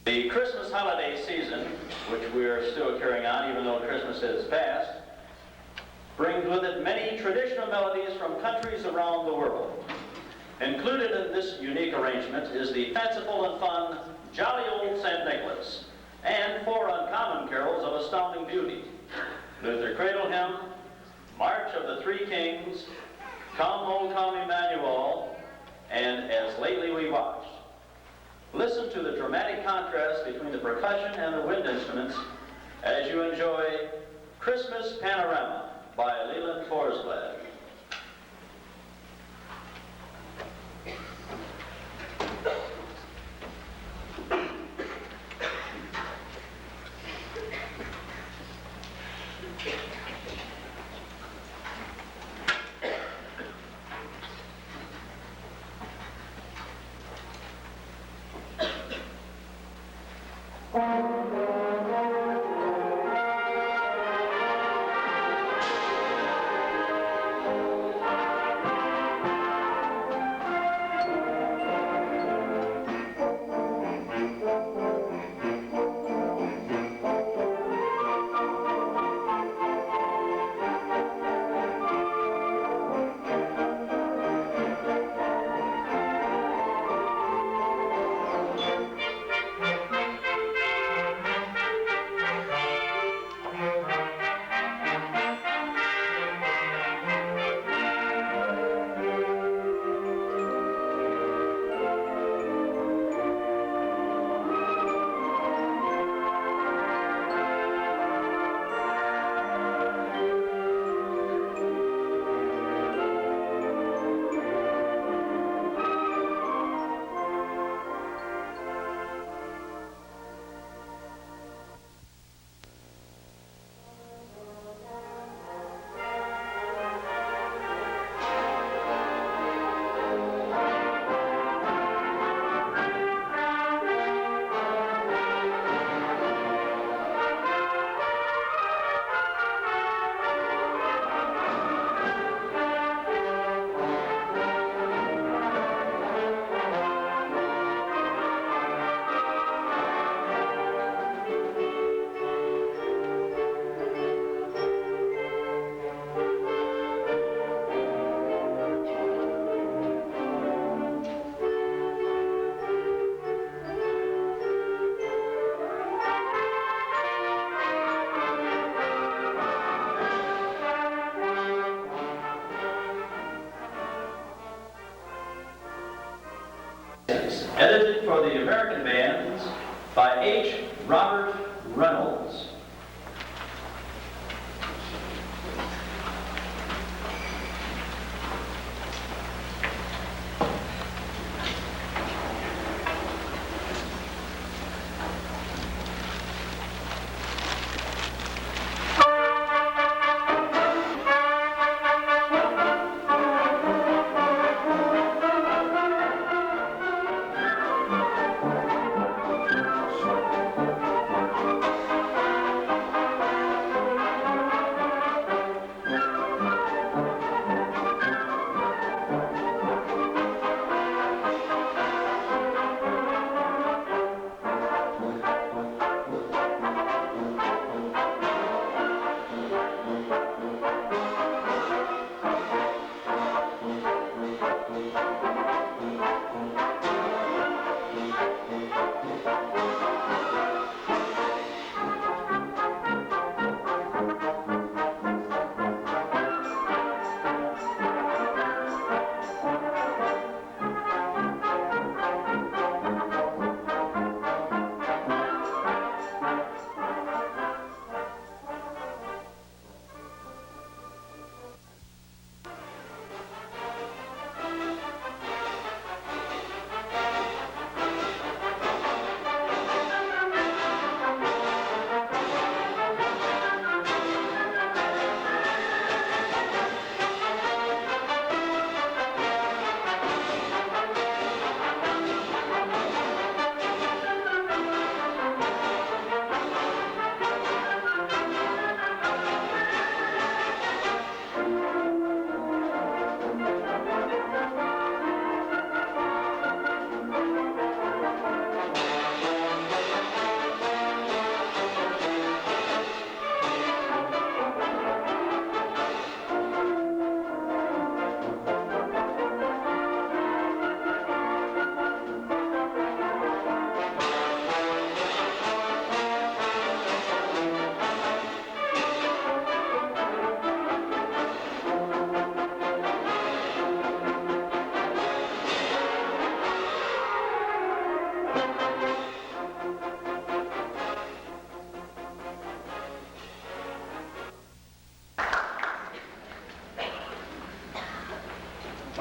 The Christmas holiday season, which we are still carrying on even though Christmas has passed, brings with it many traditional melodies from countries around the world. Included in this unique arrangement is the fanciful and fun Jolly Old St. Nicholas, and 4 uncommon carols of astounding beauty: Luther Cradle Hymn, March of the Three Kings, Come, O Come, Emmanuel, and As Lately We Watched. Listen to the dramatic contrast between the percussion and the wind instruments as you enjoy Christmas Panorama by Leland Forsblad. Edited for the American bands by H. Robert Reynolds.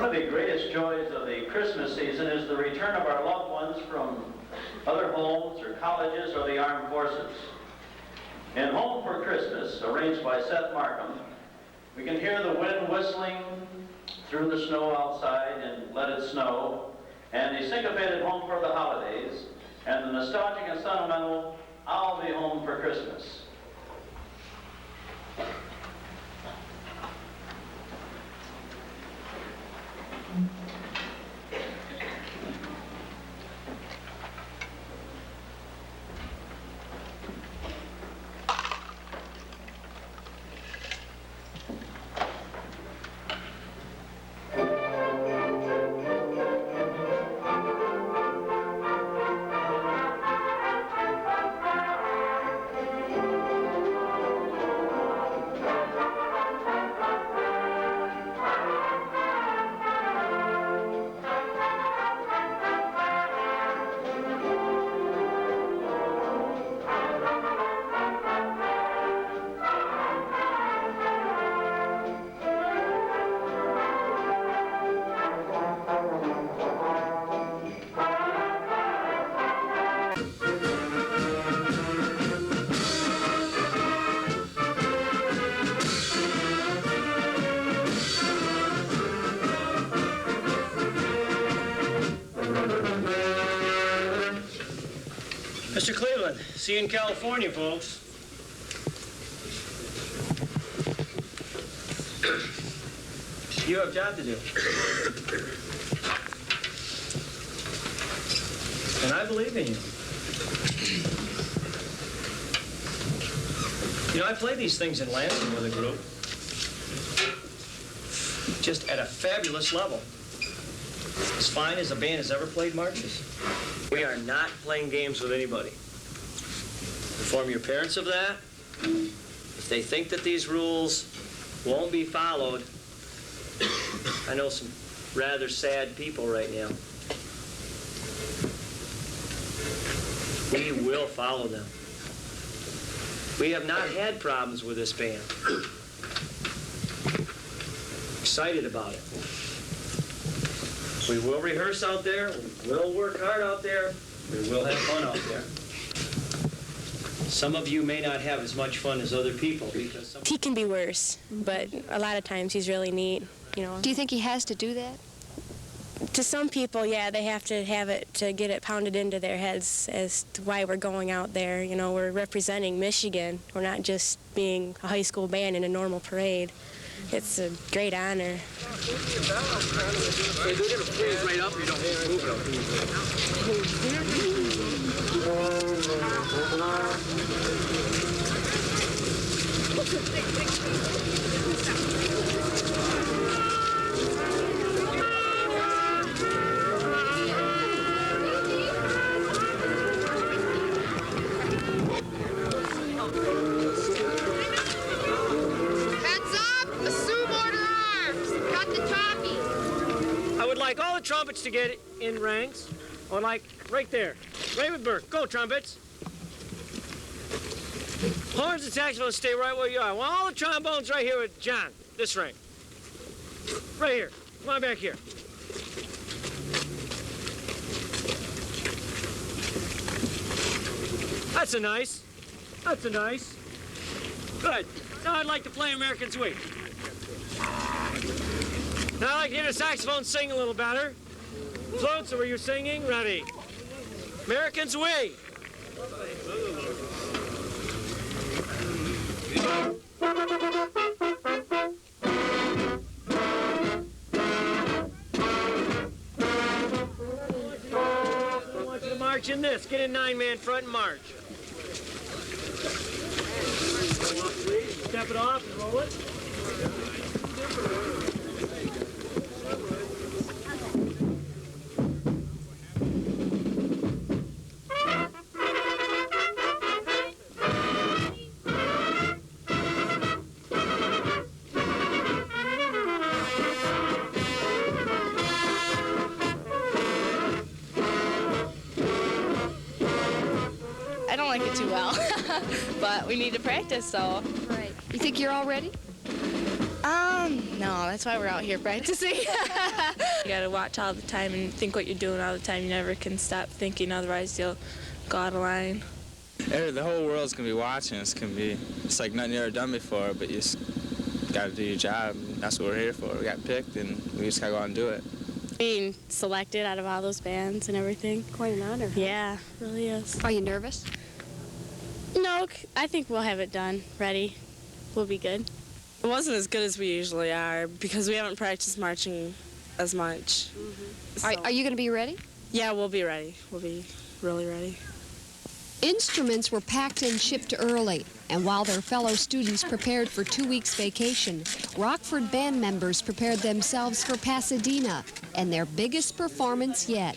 One of the greatest joys of the Christmas season is the return of our loved ones from other homes or colleges or the armed forces. In Home for Christmas, arranged by Seth Markham, we can hear the wind whistling through the snow outside and Let It Snow, and the syncopated Home for the Holidays, and the nostalgic and sentimental I'll Be Home for Christmas. Mr. Cleveland, see you in California, folks. You have a job to do. And I believe in you. You know, I play these things in Lansing with a group. Just at a fabulous level. As fine as a band has ever played marches. We are not playing games with anybody. Inform your parents of that. If they think that these rules won't be followed, I know some rather sad people right now. We will follow them. We have not had problems with this band. Excited about it. We will rehearse out there, we will work hard out there, we will have fun out there. Some of you may not have as much fun as other people because He can be worse, but a lot of times he's really neat, you know. Do you think he has to do that? To some people, yeah, they have to have it to get it pounded into their heads as to why we're going out there. You know, we're representing Michigan. We're not just being a high school band in a normal parade. It's a great honor. All the trumpets to get in ranks, or like right there. Ravenberg, go trumpets. Horns and saxophones stay right where you are. Well, all the trombones right here with John, this rank. Right here, come on back here. That's a nice. Good. Now I'd like to play American Sweet. Now I'd like to hear the saxophone sing a little better. Floats, were you singing? Ready. Americans we. I want you to march in this. Get in 9-man front and march. Step it off and roll it. I don't like it too well, but we need to practice, so. Right. You think you're all ready? No, that's why we're out here practicing. You gotta watch all the time and think what you're doing all the time. You never can stop thinking, otherwise you'll go out of line. The whole world's gonna be watching. It's like nothing you ever done before, but you just gotta do your job. And that's what we're here for. We got picked, and we just gotta go out and do it. Being selected out of all those bands and everything. Quite an honor. Yeah, it really is. Are you nervous? No, I think we'll have it done, ready. We'll be good. It wasn't as good as we usually are because we haven't practiced marching as much. So, Are you going to be ready? Yeah, we'll be ready. We'll be really ready. Instruments were packed and shipped early, and while their fellow students prepared for 2 weeks vacation, Rockford band members prepared themselves for Pasadena and their biggest performance yet.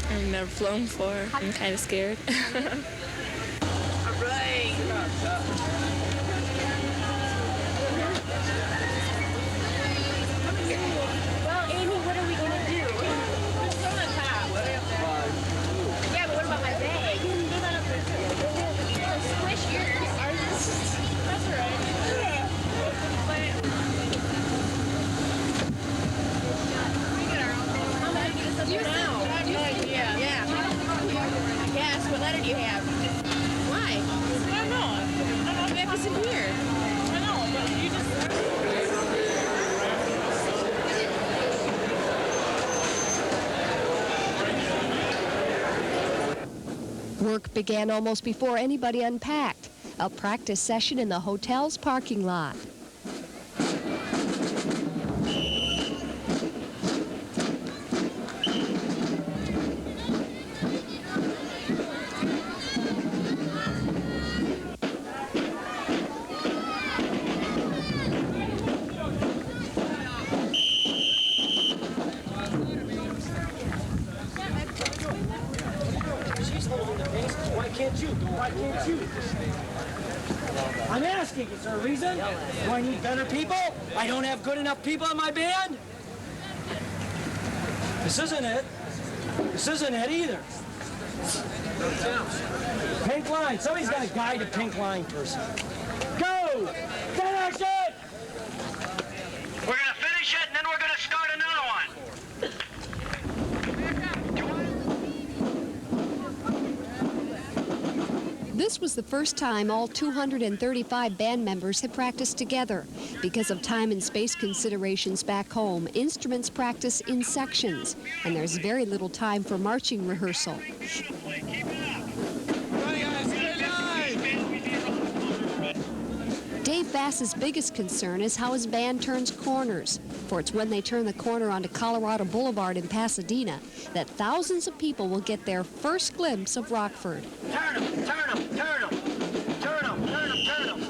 I've never flown before. I'm kind of scared. Well, Amy, what are we going to do? Go on top. Yeah, but what about my bag? Squish yours. That's all right. Yes, what letter do you have? Why? I don't know. I don't know if it's in here. I know, but you just... Work began almost before anybody unpacked. A practice session in the hotel's parking lot. Why can't you? Why can't you? I'm asking, is there a reason? Do I need better people? I don't have good enough people in my band? This isn't it. This isn't it either. Pink line. Somebody's got to guide a pink line person. Go! Get action! We're going to finish it, and then we're going to start another one. This was the first time all 235 band members had practiced together. Because of time and space considerations back home, instruments practice in sections, and there's very little time for marching rehearsal. Dave Bass's biggest concern is how his band turns corners, for it's when they turn the corner onto Colorado Boulevard in Pasadena that thousands of people will get their first glimpse of Rockford. Turn them, turn them, turn them. Turn them, turn them, turn them.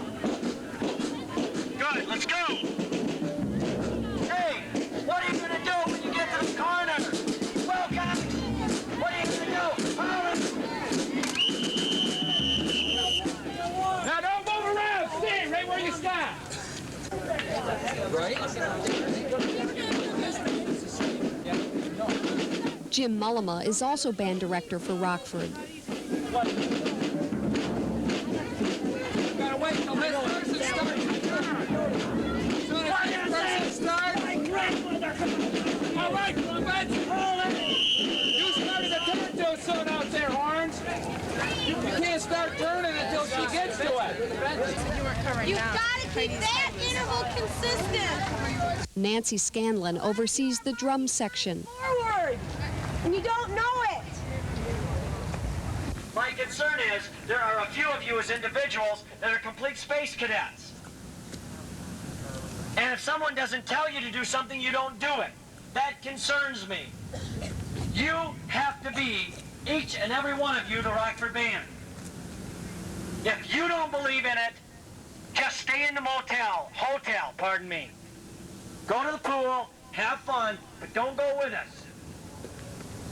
Good, let's go. Hey, what are you going to do when you get to the corner? Welcome. Jim Mullema is also band director for Rockford. Gotta wait till this person starts. As soon as this person starts. All right, let's roll it. You started to turn too soon out there, Horns. You can't start turning until she gets to it. You've got to keep that interval consistent. Nancy Scanlon oversees the drum section. Forward! And you don't know it. My concern is there are a few of you as individuals that are complete space cadets. And if someone doesn't tell you to do something, you don't do it. That concerns me. You have to be, each and every one of you, the Rockford Band. If you don't believe in it, just stay in the hotel, pardon me. Go to the pool, have fun, but don't go with us.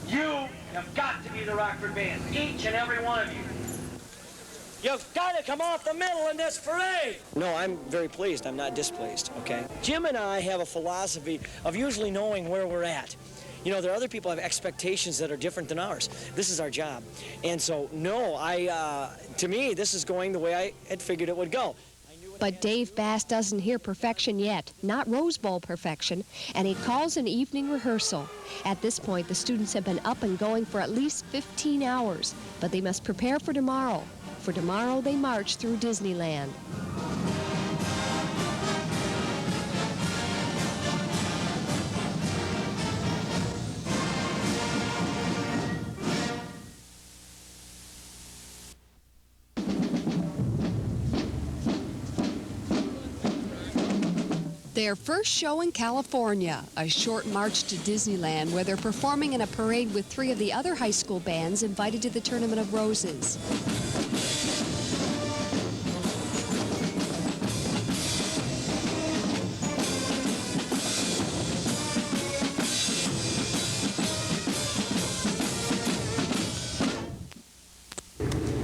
You have got to be the Rockford Band, each and every one of you. You've got to come off the middle in this parade. No, I'm very pleased. I'm not displeased, okay? Jim and I have a philosophy of usually knowing where we're at. You know, there are other people who have expectations that are different than ours. This is our job. And so, no, to me, this is going the way I had figured it would go. But Dave Bass doesn't hear perfection yet, not Rose Bowl perfection, and he calls an evening rehearsal. At this point, the students have been up and going for at least 15 hours, but they must prepare for tomorrow. For tomorrow, they march through Disneyland. Their first show in California, a short march to Disneyland, where they're performing in a parade with 3 of the other high school bands invited to the Tournament of Roses.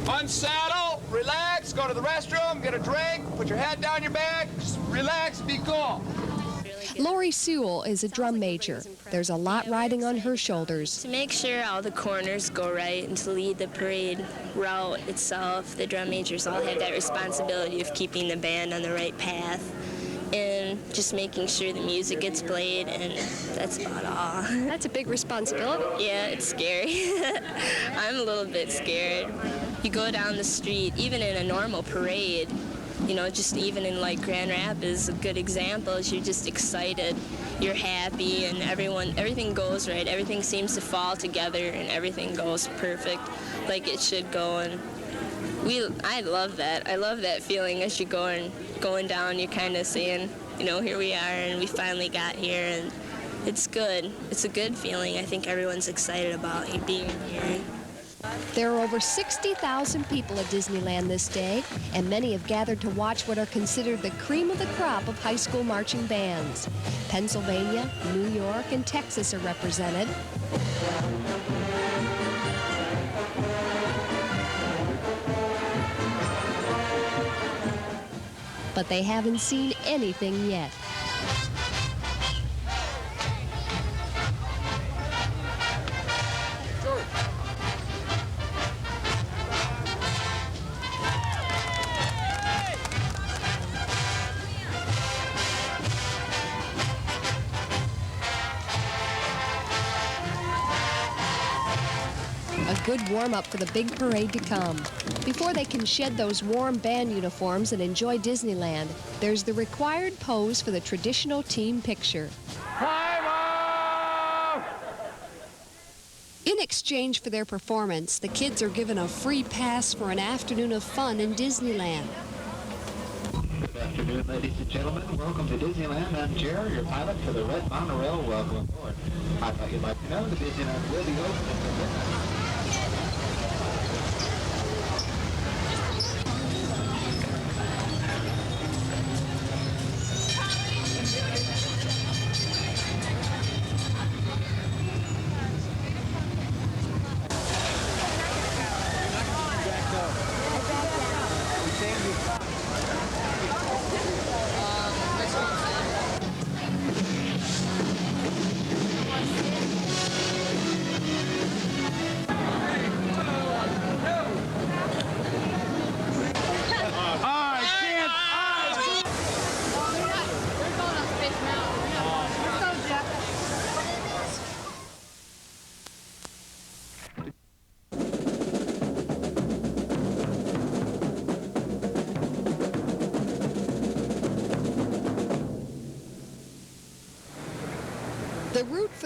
Unsaddle, relax, go to the restroom, get a drink, put your head down your back, just relax, be cool. Lori Sewell is a drum major. There's a lot riding on her shoulders. To make sure all the corners go right and to lead the parade route itself, the drum majors all have that responsibility of keeping the band on the right path and just making sure the music gets played, and that's about all. That's a big responsibility. Yeah, it's scary. I'm a little bit scared. You go down the street, even in a normal parade, you know, just even in like Grand Rapids, a good example is you're just excited, you're happy, and everything goes right. Everything seems to fall together, and everything goes perfect like it should go. And I love that. I love that feeling as you're going down. You're kind of saying, you know, here we are, and we finally got here, and it's good. It's a good feeling. I think everyone's excited about being here. There are over 60,000 people at Disneyland this day, and many have gathered to watch what are considered the cream of the crop of high school marching bands. Pennsylvania, New York, and Texas are represented. But they haven't seen anything yet. A good warm-up for the big parade to come. Before they can shed those warm band uniforms and enjoy Disneyland, there's the required pose for the traditional team picture. In exchange for their performance, the kids are given a free pass for an afternoon of fun in Disneyland. Good afternoon, ladies and gentlemen. Welcome to Disneyland. I'm Jerry, your pilot for the Red Monorail. Welcome aboard. I thought you'd like to know that Disneyland will be open until midnight.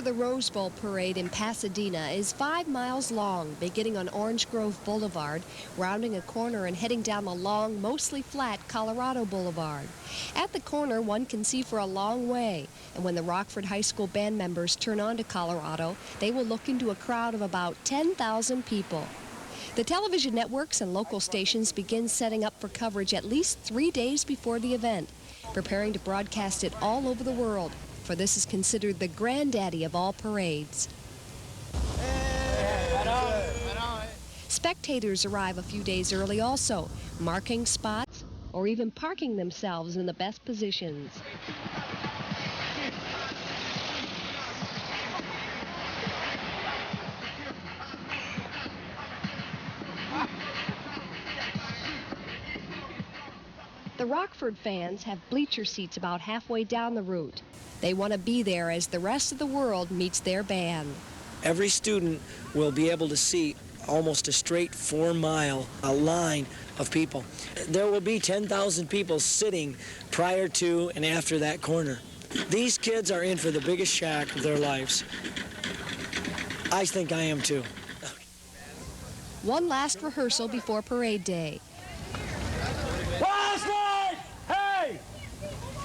the Rose Bowl parade in Pasadena is 5 miles long, beginning on Orange Grove Boulevard, rounding a corner and heading down a long, mostly flat Colorado Boulevard. At the corner, one can see for a long way, and when the Rockford High School band members turn onto Colorado, they will look into a crowd of about 10,000 people. The television networks and local stations begin setting up for coverage at least 3 days before the event, preparing to broadcast it all over the world, for this is considered the granddaddy of all parades. Spectators arrive a few days early also, marking spots or even parking themselves in the best positions. The Rockford fans have bleacher seats about halfway down the route. They want to be there as the rest of the world meets their band. Every student will be able to see almost a straight 4-mile line of people. There will be 10,000 people sitting prior to and after that corner. These kids are in for the biggest shock of their lives. I think I am too. One last rehearsal before parade day. Last night! Hey!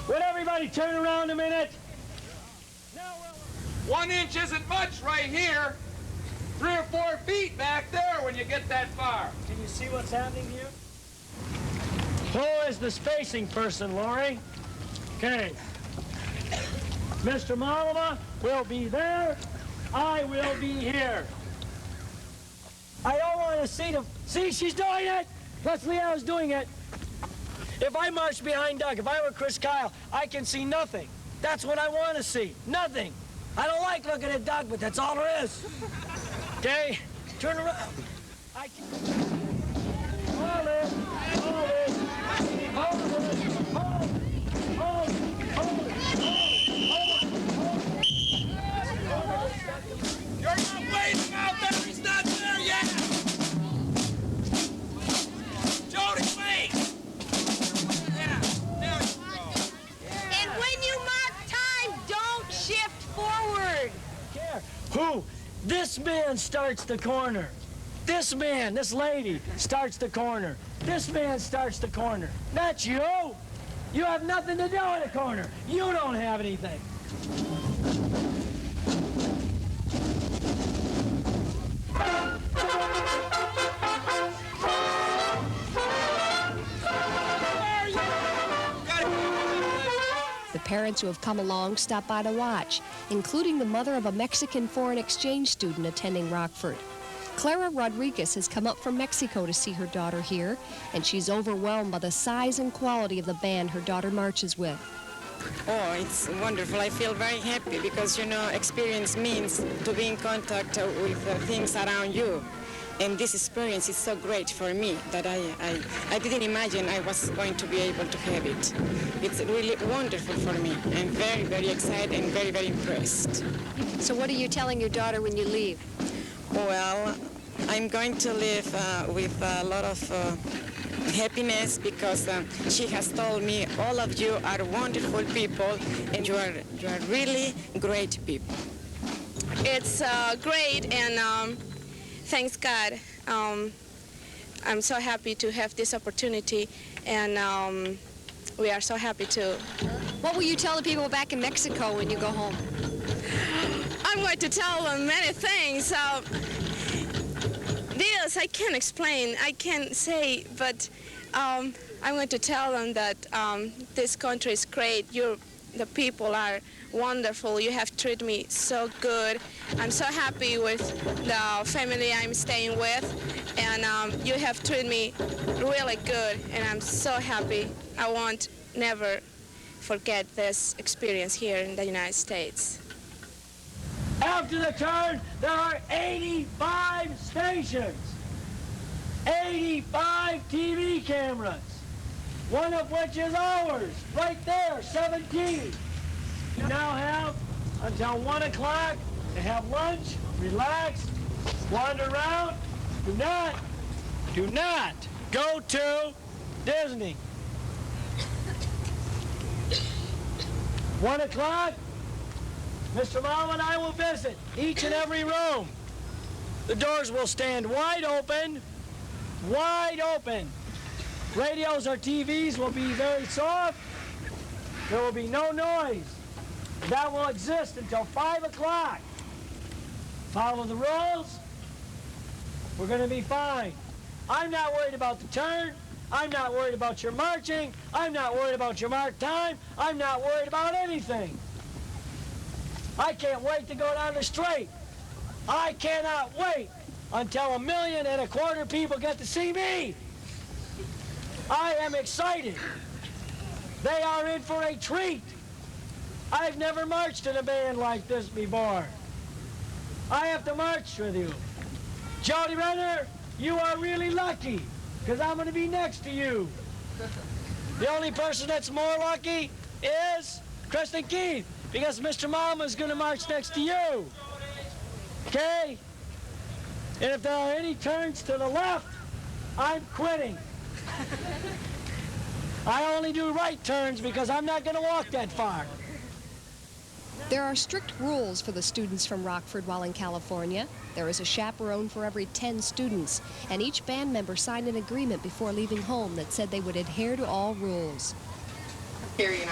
Would everybody turn around a minute? 1 inch isn't much right here. 3 or 4 feet back there when you get that far. Can you see what's happening here? Who is the spacing person, Lori? Okay. Mr. Malama will be there. I will be here. I don't want to see them. See, she's doing it. Plus, Leanna's doing it. If I march behind Doug, if I were Chris Kyle, I can see nothing. That's what I want to see. Nothing. I don't like looking at Doug, but that's all there is. Okay? Turn around. I can... Hold it. Hold it. Hold it. Hold it. Hold it. Hold it. Hold it. You're not waiting out there. He's not there yet. Jody, wait. Yeah, there you go. And when you mark time, don't shift forward. Who? This man starts the corner. This man, this lady, starts the corner. This man starts the corner. Not you. You have nothing to do in the corner. You don't have anything. The parents who have come along stop by to watch, including the mother of a Mexican foreign exchange student attending Rockford. Clara Rodriguez has come up from Mexico to see her daughter here, and she's overwhelmed by the size and quality of the band her daughter marches with. Oh, it's wonderful. I feel very happy because, you know, experience means to be in contact with things around you. And this experience is so great for me that I didn't imagine I was going to be able to have it. It's really wonderful for me. I'm very, very excited and very, very impressed. So what are you telling your daughter when you leave? Well, I'm going to live with a lot of happiness because she has told me all of you are wonderful people and you are really great people. It's great, and thanks God. I'm so happy to have this opportunity, and we are so happy too. What will you tell the people back in Mexico when you go home? I'm going to tell them many things. This I can't explain, I can't say, but I'm going to tell them that this country is great. The people are wonderful. You have treated me so good. I'm so happy with the family I'm staying with, and you have treated me really good, and I'm so happy. I won't never forget this experience here in the United States. After the turn, there are 85 stations, 85 TV cameras, one of which is ours, right there, 17. You now have until 1 o'clock to have lunch, relax, wander around. Do not go to Disney. 1 o'clock, Mr. Malum and I will visit each and every room. The doors will stand wide open, wide open. Radios or TVs will be very soft. There will be no noise. That will exist until 5 o'clock. Follow the rules. We're going to be fine. I'm not worried about the turn. I'm not worried about your marching. I'm not worried about your mark time. I'm not worried about anything. I can't wait to go down the street. I cannot wait until 1.25 million people get to see me. I am excited. They are in for a treat. I've never marched in a band like this before. I have to march with you. Jody Renner, you are really lucky, because I'm going to be next to you. The only person that's more lucky is Kristen Keith, because Mr. Malum is going to march next to you. Okay? And if there are any turns to the left, I'm quitting. I only do right turns because I'm not going to walk that far. There are strict rules for the students from Rockford while in California. There is a chaperone for every 10 students, and each band member signed an agreement before leaving home that said they would adhere to all rules. Hey,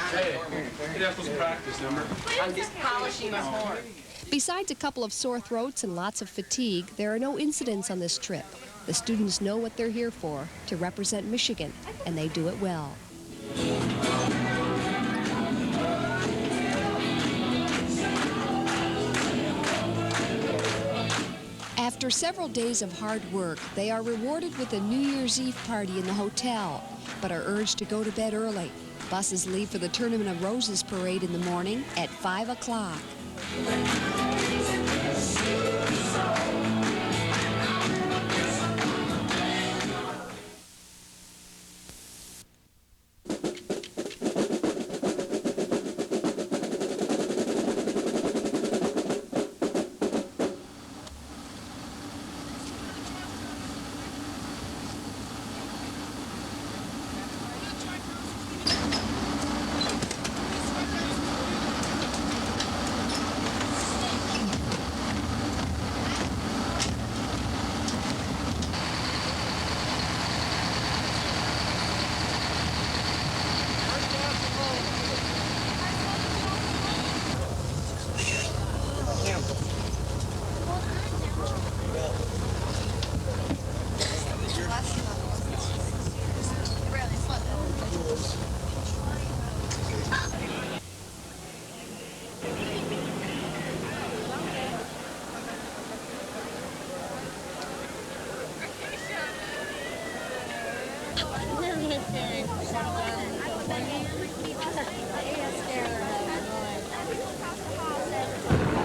that was practice, remember? I'm just polishing my horn. Besides a couple of sore throats and lots of fatigue, there are no incidents on this trip. The students know what they're here for, to represent Michigan, and they do it well. After several days of hard work, they are rewarded with a New Year's Eve party in the hotel, but are urged to go to bed early. Buses leave for the Tournament of Roses parade in the morning at 5 o'clock.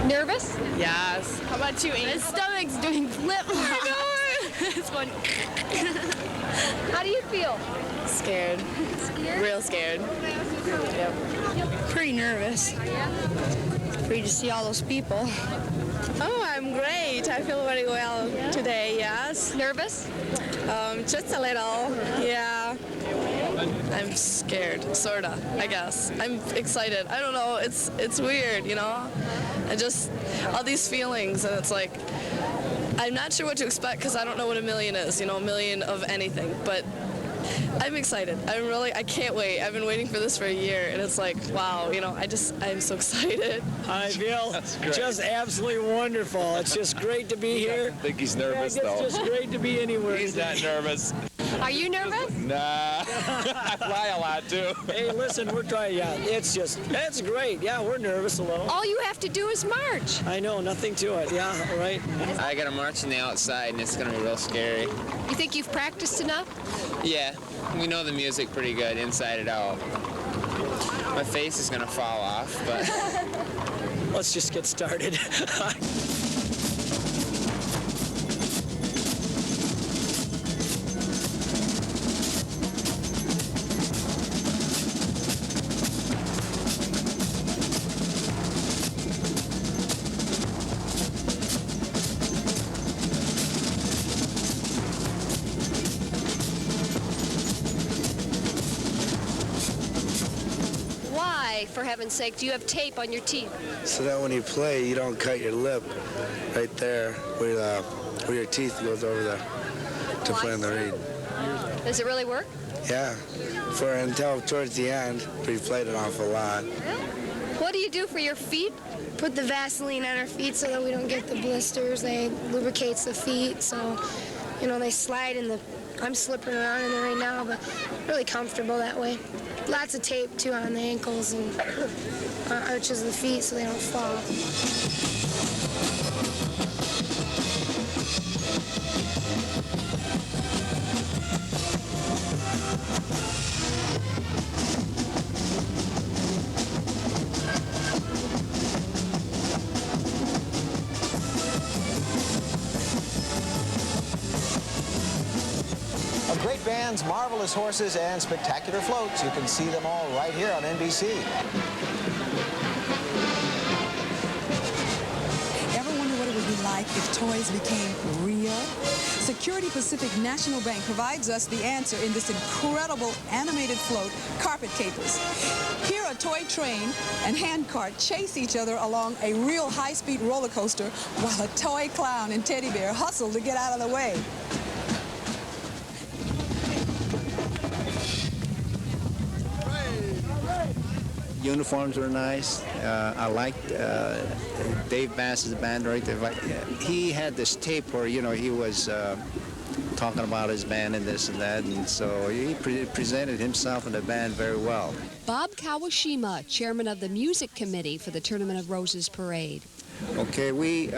Nervous? Yes. How about you, Amy? My stomach's doing flip-flops. I know. It's going. How do you feel? Scared. Scared? Real scared. Yep. Pretty nervous. Free to see all those people. Oh, I'm great. I feel very well today, yes. Nervous? Just a little, yeah. I'm scared, sorta, I guess. I'm excited. I don't know, it's weird, you know? I just, all these feelings, and it's like, I'm not sure what to expect because I don't know what 1 million is, you know, 1 million of anything, but I'm excited. I can't wait. I've been waiting for this for a year, and it's like, wow, you know, I'm so excited. I feel just absolutely wonderful. It's just great to be here. I think he's nervous, though. It's just great to be anywhere. He's not nervous. Are you nervous? Nah. I fly a lot, too. Hey, listen, we're trying, yeah, it's great. Yeah, we're nervous a little. All you have to do is march. I know, nothing to it, yeah, right. I gotta march on the outside, and it's gonna be real scary. You think you've practiced enough? Yeah, we know the music pretty good, inside and out. My face is gonna fall off, but... Let's just get started. way, for heaven's sake? Do you have tape on your teeth? So that when you play, you don't cut your lip right there where your teeth goes over to play on the reed. Does it really work? Yeah, until towards the end, we played an awful lot. What do you do for your feet? Put the Vaseline on our feet so that we don't get the blisters. They lubricates the feet, so, you know, they slide in the... I'm slipping around in there right now, but really comfortable that way. Lots of tape, too, on the ankles and arches of the feet so they don't fall. Great bands, marvelous horses, and spectacular floats. You can see them all right here on NBC. Ever wonder what it would be like if toys became real? Security Pacific National Bank provides us the answer in this incredible animated float, Carpet Capers. Here, a toy train and handcart chase each other along a real high-speed roller coaster while a toy clown and teddy bear hustle to get out of the way. Uniforms were nice. I liked Dave Bass's band right there. He had this tape where, you know, he was talking about his band and this and that, and so he presented himself and the band very well. Bob Kawashima, chairman of the music committee for the Tournament of Roses Parade. Okay, we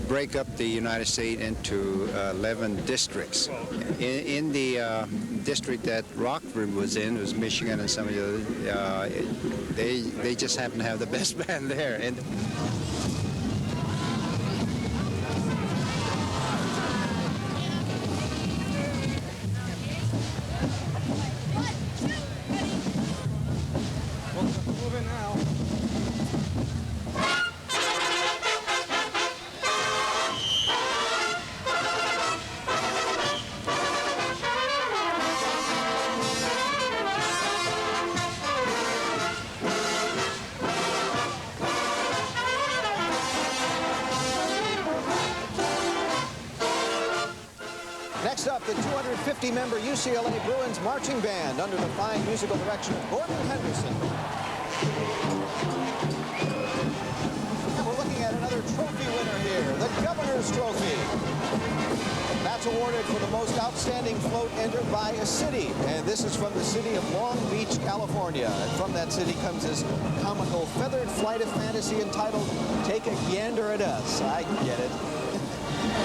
break up the United States into 11 districts. In the district that Rockford was in, it was Michigan and some of the other, they just happen to have the best band there. And next up, the 250-member UCLA Bruins Marching Band under the fine musical direction of Gordon Henderson. And we're looking at another trophy winner here, the Governor's Trophy. That's awarded for the most outstanding float entered by a city. And this is from the city of Long Beach, California. And from that city comes this comical feathered flight of fantasy entitled Take a Gander at Us. I get it.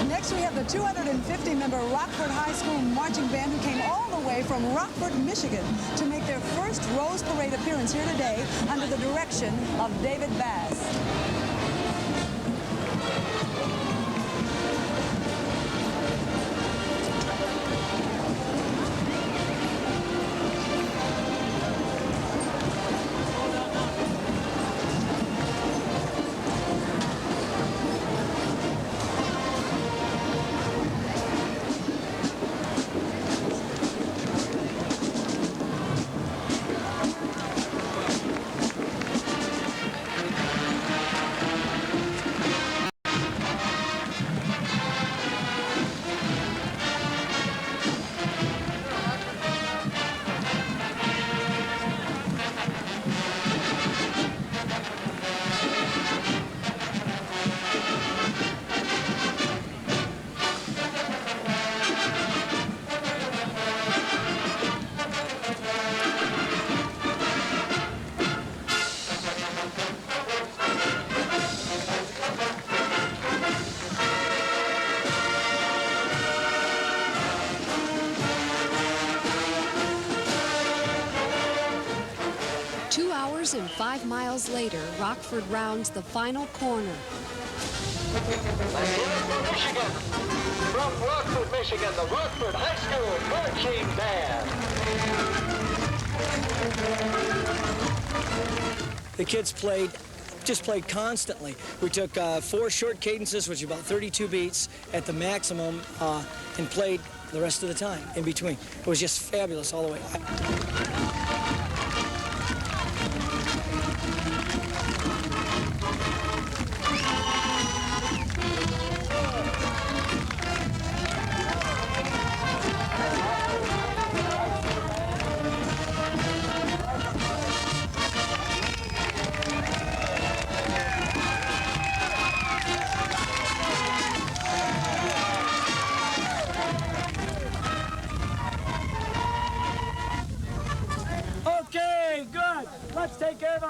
Next, we have the 250-member Rockford High School Marching Band who came all the way from Rockford, Michigan to make their first Rose Parade appearance here today under the direction of David Bass. 2 hours and 5 miles later, Rockford rounds the final corner. From Rockford, Michigan, the Rockford High School Marching Band. The kids played constantly. We took 4 short cadences, which are about 32 beats at the maximum, and played the rest of the time in between. It was just fabulous all the way.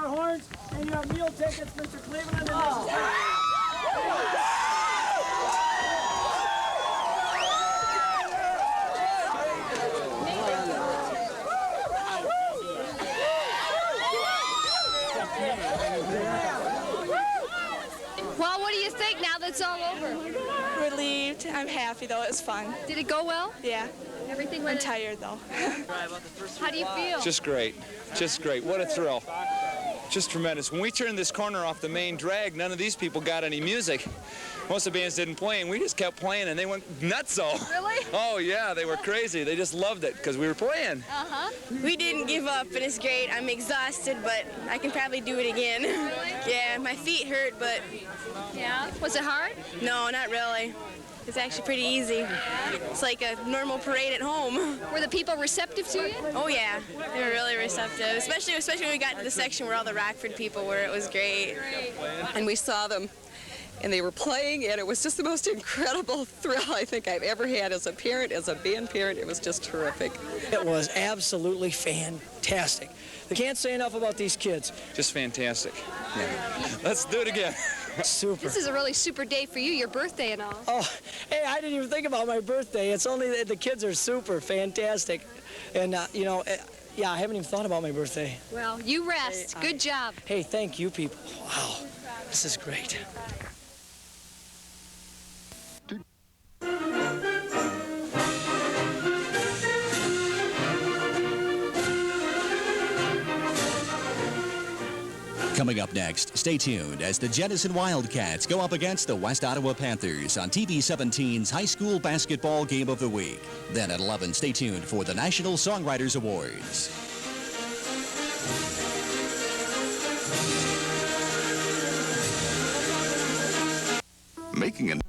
our horns, and you have meal tickets, Mr. Cleveland, and Mrs. Well, what do you think now that it's all over? Relieved. I'm happy though. It was fun. Did it go well? Yeah. Everything I'm tired though. How do you feel? Just great. Just great. What a thrill. Just tremendous. When we turned this corner off the main drag, none of these people got any music. Most of the bands didn't play, and we just kept playing, and they went nutso. Really? Oh, yeah, they were crazy. They just loved it because we were playing. Uh-huh. We didn't give up, and it's great. I'm exhausted, but I can probably do it again. Really? Yeah, my feet hurt, but... Yeah? Was it hard? No, not really. It's actually pretty easy. It's like a normal parade at home. Were the people receptive to you? Oh yeah, they were really receptive, especially when we got to the section where all the Rockford people were. It was great. And we saw them, and they were playing, and it was just the most incredible thrill I think I've ever had as a parent, as a band parent. It was just terrific. It was absolutely fantastic. They can't say enough about these kids. Just fantastic. Yeah. Let's do it again. Super. This is a really super day for you, your birthday and all. Oh, hey, I didn't even think about my birthday. It's only that the kids are super fantastic. And, yeah, I haven't even thought about my birthday. Well, you rest. Good job. Hey, thank you, people. Wow, this is great. Coming up next, stay tuned as the Jenison Wildcats go up against the West Ottawa Panthers on TV 17's High School Basketball Game of the Week. Then at 11, stay tuned for the National Songwriters Awards. Making an